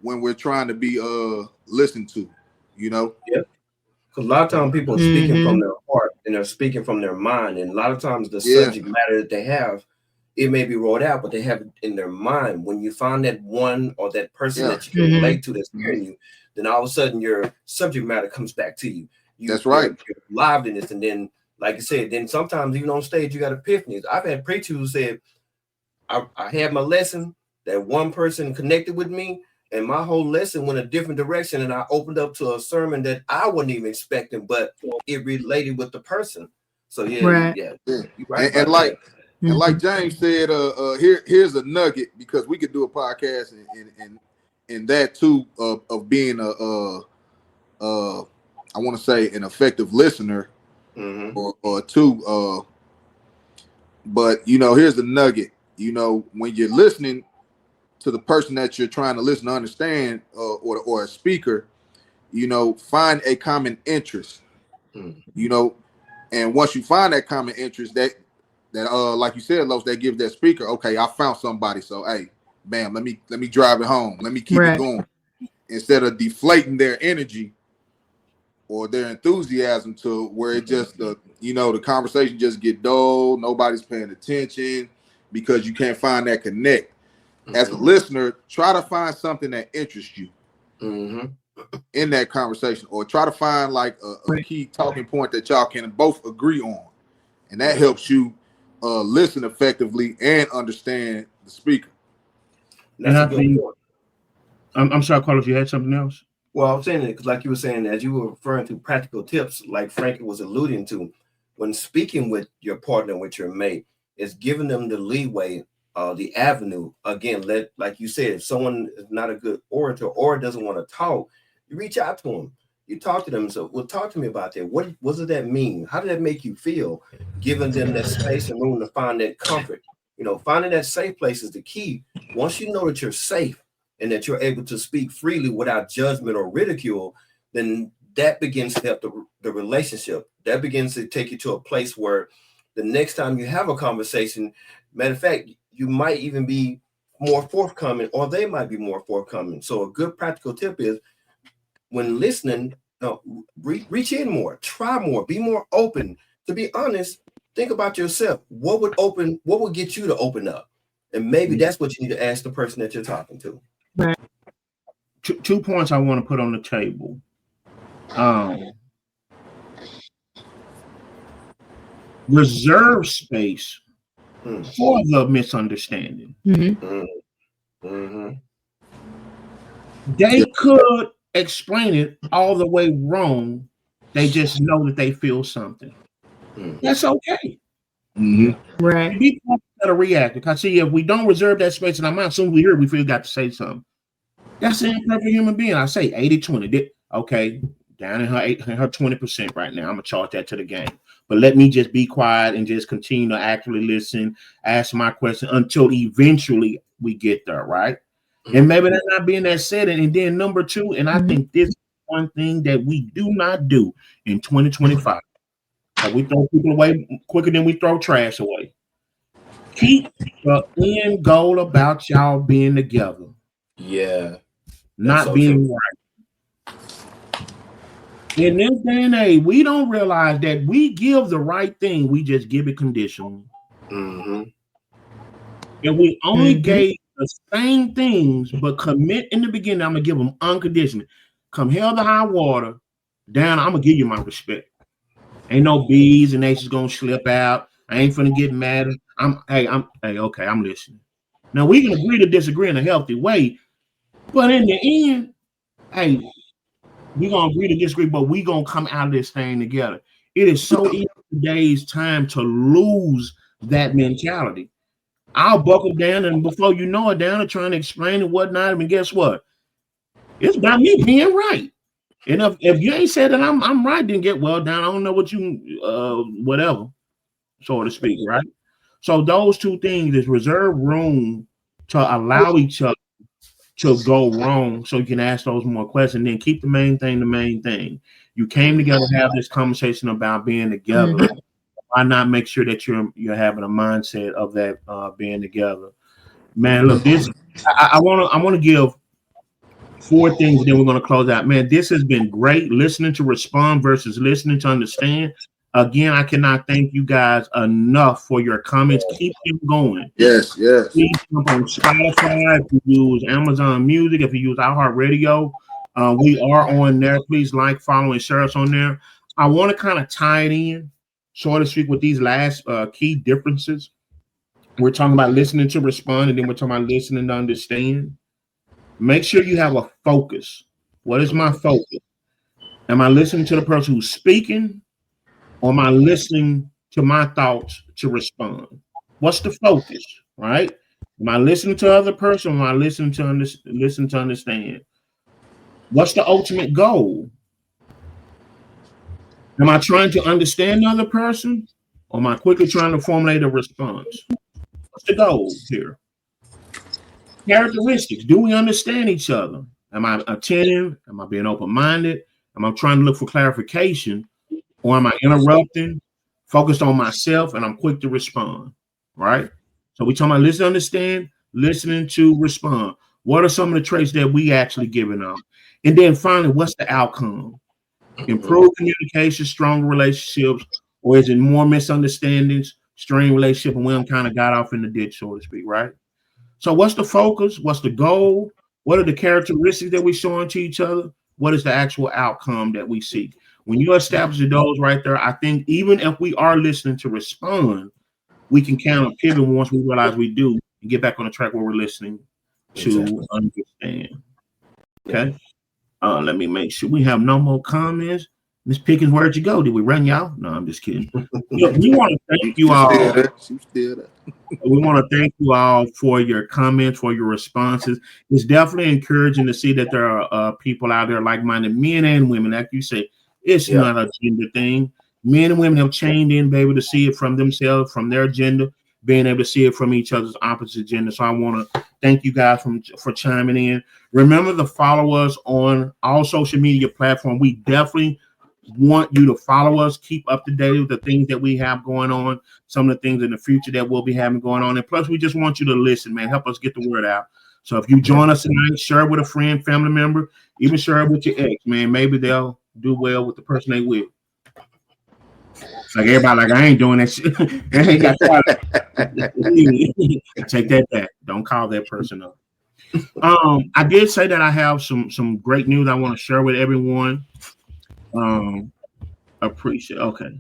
when we're trying to be listened to, you know. Yeah. Because a lot of times people are speaking from their heart and they're speaking from their mind. And a lot of times the subject matter that they have, it may be rolled out, but they have it in their mind. When you find that one or that person that you can relate to that's hearing you, then all of a sudden your subject matter comes back to you. That's right. You're liveliness. And then, like I said, then sometimes even on stage, you got epiphanies. I've had preachers who said, I had my lesson, that one person connected with me, and my whole lesson went a different direction, and I opened up to a sermon that I wasn't even expecting, but it related with the person. So right. And like James said, here's a nugget, because we could do a podcast and that too of being I want to say an effective listener, or two. But you know, here's the nugget. You know, when you're listening to the person that you're trying to listen to understand, or a speaker, you know, find a common interest, you know, and once you find that common interest, that like you said, Los, that gives that speaker, okay, I found somebody, so hey, bam, let me drive it home, let me keep it going, instead of deflating their energy or their enthusiasm to where it just you know, the conversation just get dull, nobody's paying attention because you can't find that connect. As a listener, try to find something that interests you in that conversation, or try to find like a key talking point that y'all can both agree on, and that helps you listen effectively and understand the speaker. And I think, I'm sorry, Carlos, you had something else? Well, I'm saying it because, like you were saying, as you were referring to practical tips, like Frankie was alluding to, when speaking with your partner, with your mate, is giving them the leeway, the avenue. Again, like you said, if someone is not a good orator or doesn't want to talk, you reach out to them. You talk to them. So, well, talk to me about that. What does that mean? How did that make you feel? Giving them that space and room to find that comfort. You know, finding that safe place is the key. Once you know that you're safe and that you're able to speak freely without judgment or ridicule, then that begins to help the relationship. That begins to take you to a place where the next time you have a conversation, matter of fact, you might even be more forthcoming, or they might be more forthcoming. So a good practical tip is, when listening, reach in more, try more, be more open. To be honest, think about yourself. What would get you to open up? And maybe that's what you need to ask the person that you're talking to. Two points I want to put on the table. Reserve space for the misunderstanding. They could explain it all the way wrong. They just know that they feel something. That's okay. Right. People that are reacting. I see, if we don't reserve that space in our mind, soon we hear, we feel got to say something. That's an imperfect human being. I say 80-20. Okay, down in her 20% right now. I'm gonna charge that to the game. But let me just be quiet and just continue to actually listen, ask my question until eventually we get there, right? And maybe that not being that setting. And then number two, and I think this is one thing that we do not do in 2025. We throw people away quicker than we throw trash away. Keep the end goal about y'all being together. Yeah. Not so being right. In this day and age, we don't realize that we give the right thing, we just give it conditionally. And we only gave the same things, but commit in the beginning, I'm gonna give them unconditionally. Come hell to high water, down, I'm gonna give you my respect. Ain't no B's and H's gonna slip out. I ain't finna get mad. Okay, I'm listening. Now we can agree to disagree in a healthy way, but in the end, hey, we're gonna agree to disagree, but we're gonna come out of this thing together. It is so easy in today's time to lose that mentality. I'll buckle down, and before you know it, down and trying to explain and whatnot. And guess what? It's about me being right. And if you ain't said that I'm right, then get well down. I don't know what you whatever, so to speak, right? So those two things is reserve room to allow each other to go wrong, so you can ask those more questions. Then keep the main thing the main thing. You came together to have this conversation about being together. why not make sure that you're having a mindset of that being together, man. Look, this I want to give 4 things, and then we're going to close out. Man, this has been great. Listening to respond versus listening to understand. Again, I cannot thank you guys enough for your comments. Keep them going. Yes. Please jump on Spotify. If you use Amazon Music, if you use iHeartRadio, we are on there. Please like, follow, and share us on there. I want to kind of tie it in, so to speak, with these last key differences. We're talking about listening to respond, and then we're talking about listening to understand. Make sure you have a focus. What is my focus? Am I listening to the person who's speaking, or am I listening to my thoughts to respond? What's the focus, right? Am I listening to the other person, or am I listening to understand? What's the ultimate goal? Am I trying to understand the other person, or am I quickly trying to formulate a response? What's the goal here? Characteristics. Do we understand each other? Am I attentive? Am I being open-minded? Am I trying to look for clarification? Or am I interrupting, focused on myself, and I'm quick to respond? Right? So we talking about listen, understand, listening to respond. What are some of the traits that we actually giving up? And then finally, what's the outcome? Improved communication, stronger relationships, or is it more misunderstandings, strained relationship, and we kind of got off in the ditch, so to speak, right? So what's the focus? What's the goal? What are the characteristics that we're showing to each other? What is the actual outcome that we seek? When you establish those right there, I think even if we are listening to respond, we can kind of pivot once we realize we do and get back on the track where we're listening to understand. Okay. Let me make sure we have no more comments. Miss Pickens, where'd you go? Did we run y'all? No, I'm just kidding. Look, we want to thank you all. We want to thank you all for your comments, for your responses. It's definitely encouraging to see that there are people out there like-minded, men and women. Like you say, it's not a gender thing. Men and women have chained in, be able to see it from themselves, from their gender, being able to see it from each other's opposite gender. So I want to thank you guys for chiming in. Remember to follow us on all social media platforms. We definitely want you to follow us, keep up to date with the things that we have going on, some of the things in the future that we'll be having going on. And plus, we just want you to listen, man. Help us get the word out. So if you join us tonight, share it with a friend, family member, even share it with your ex, man. Maybe they'll do well with the person they with. It's like everybody like, I ain't doing that shit. I ain't got take that back. Don't call that person up. I did say that I have some great news I want to share with everyone. Appreciate. Okay.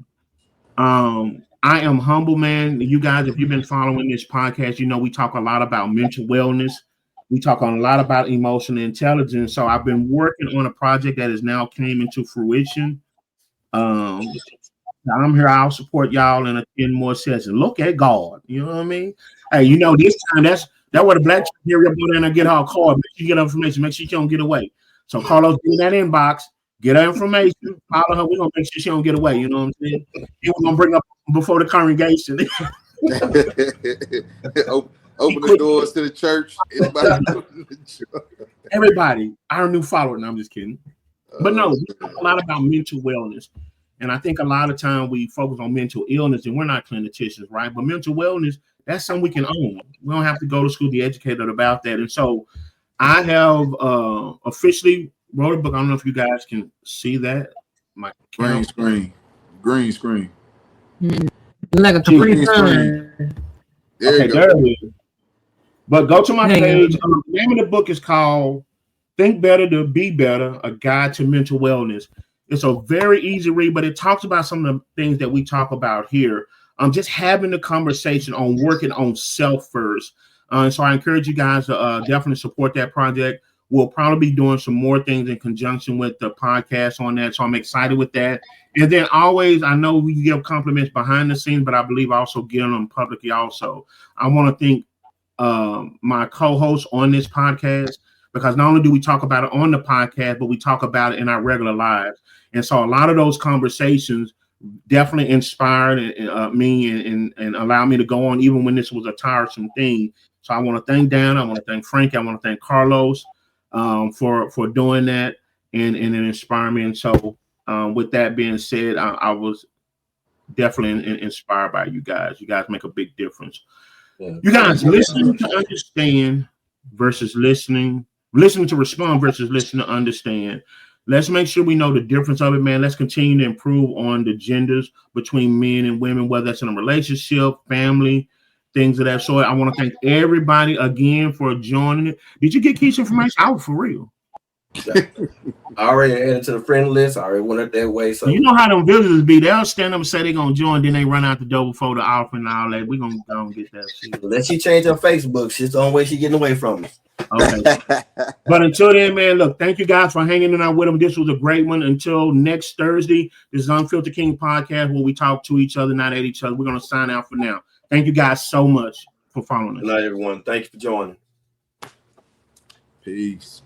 I am humble, man. You guys, if you've been following this podcast, you know we talk a lot about mental wellness. We talk a lot about emotional intelligence. So I've been working on a project that has now came into fruition. I'm here. I'll support y'all in 10 more sessions. Look at God. You know what I mean? Hey, you know, this time that's where the black chick here go down and get her card. Make sure you get her information. Make sure she don't get away. So Carlos, get in that inbox, get her information, follow her. We're gonna make sure she don't get away. You know what I'm saying? We're gonna bring up before the congregation. Open the doors to the church. Everybody, our new follower. No, I'm just kidding. But no, we talk a lot about mental wellness. And I think a lot of time we focus on mental illness, and we're not clinicians, right? But mental wellness, that's something we can own. We don't have to go to school, be educated about that. And so I have officially wrote a book. I don't know if you guys can see that. My green screen. Like a Capri Sun. Okay, there it is. But go to my page. The name of the book is called Think Better to Be Better, A Guide to Mental Wellness. It's a very easy read, but it talks about some of the things that we talk about here. Just having the conversation on working on self first. So I encourage you guys to definitely support that project. We'll probably be doing some more things in conjunction with the podcast on that. So I'm excited with that. And then always, I know we give compliments behind the scenes, but I believe also getting them publicly also. I want to thank my co-host on this podcast, because not only do we talk about it on the podcast, but we talk about it in our regular lives. And so a lot of those conversations definitely inspired me and allowed me to go on even when this was a tiresome thing. So I want to thank Dan. I want to thank Frank. I want to thank Carlos for doing that and inspiring me. And so with that being said, I was definitely inspired by you guys. You guys make a big difference. Yeah. You guys listening to understand versus listening to respond versus listening to understand. Let's make sure we know the difference of it, man. Let's continue to improve on the genders between men and women, whether that's in a relationship, family, things of that sort. I want to thank everybody again for joining it. Did you get Keisha information? Out for real. I already added to the friend list. I already went up that way. So you know how them visitors be. They'll stand up and say they're gonna join, then they run out the door before the offer and all that. We're gonna go and get that shit. Unless she change her Facebook, she's the only way she getting away from me. Okay. But until then, man, look, thank you guys for hanging in out with them. This was a great one. Until next Thursday, this is Unfiltered King podcast where we talk to each other, not at each other. We're gonna sign out for now. Thank you guys so much for following us. Good night, everyone. Thank you for joining. Peace.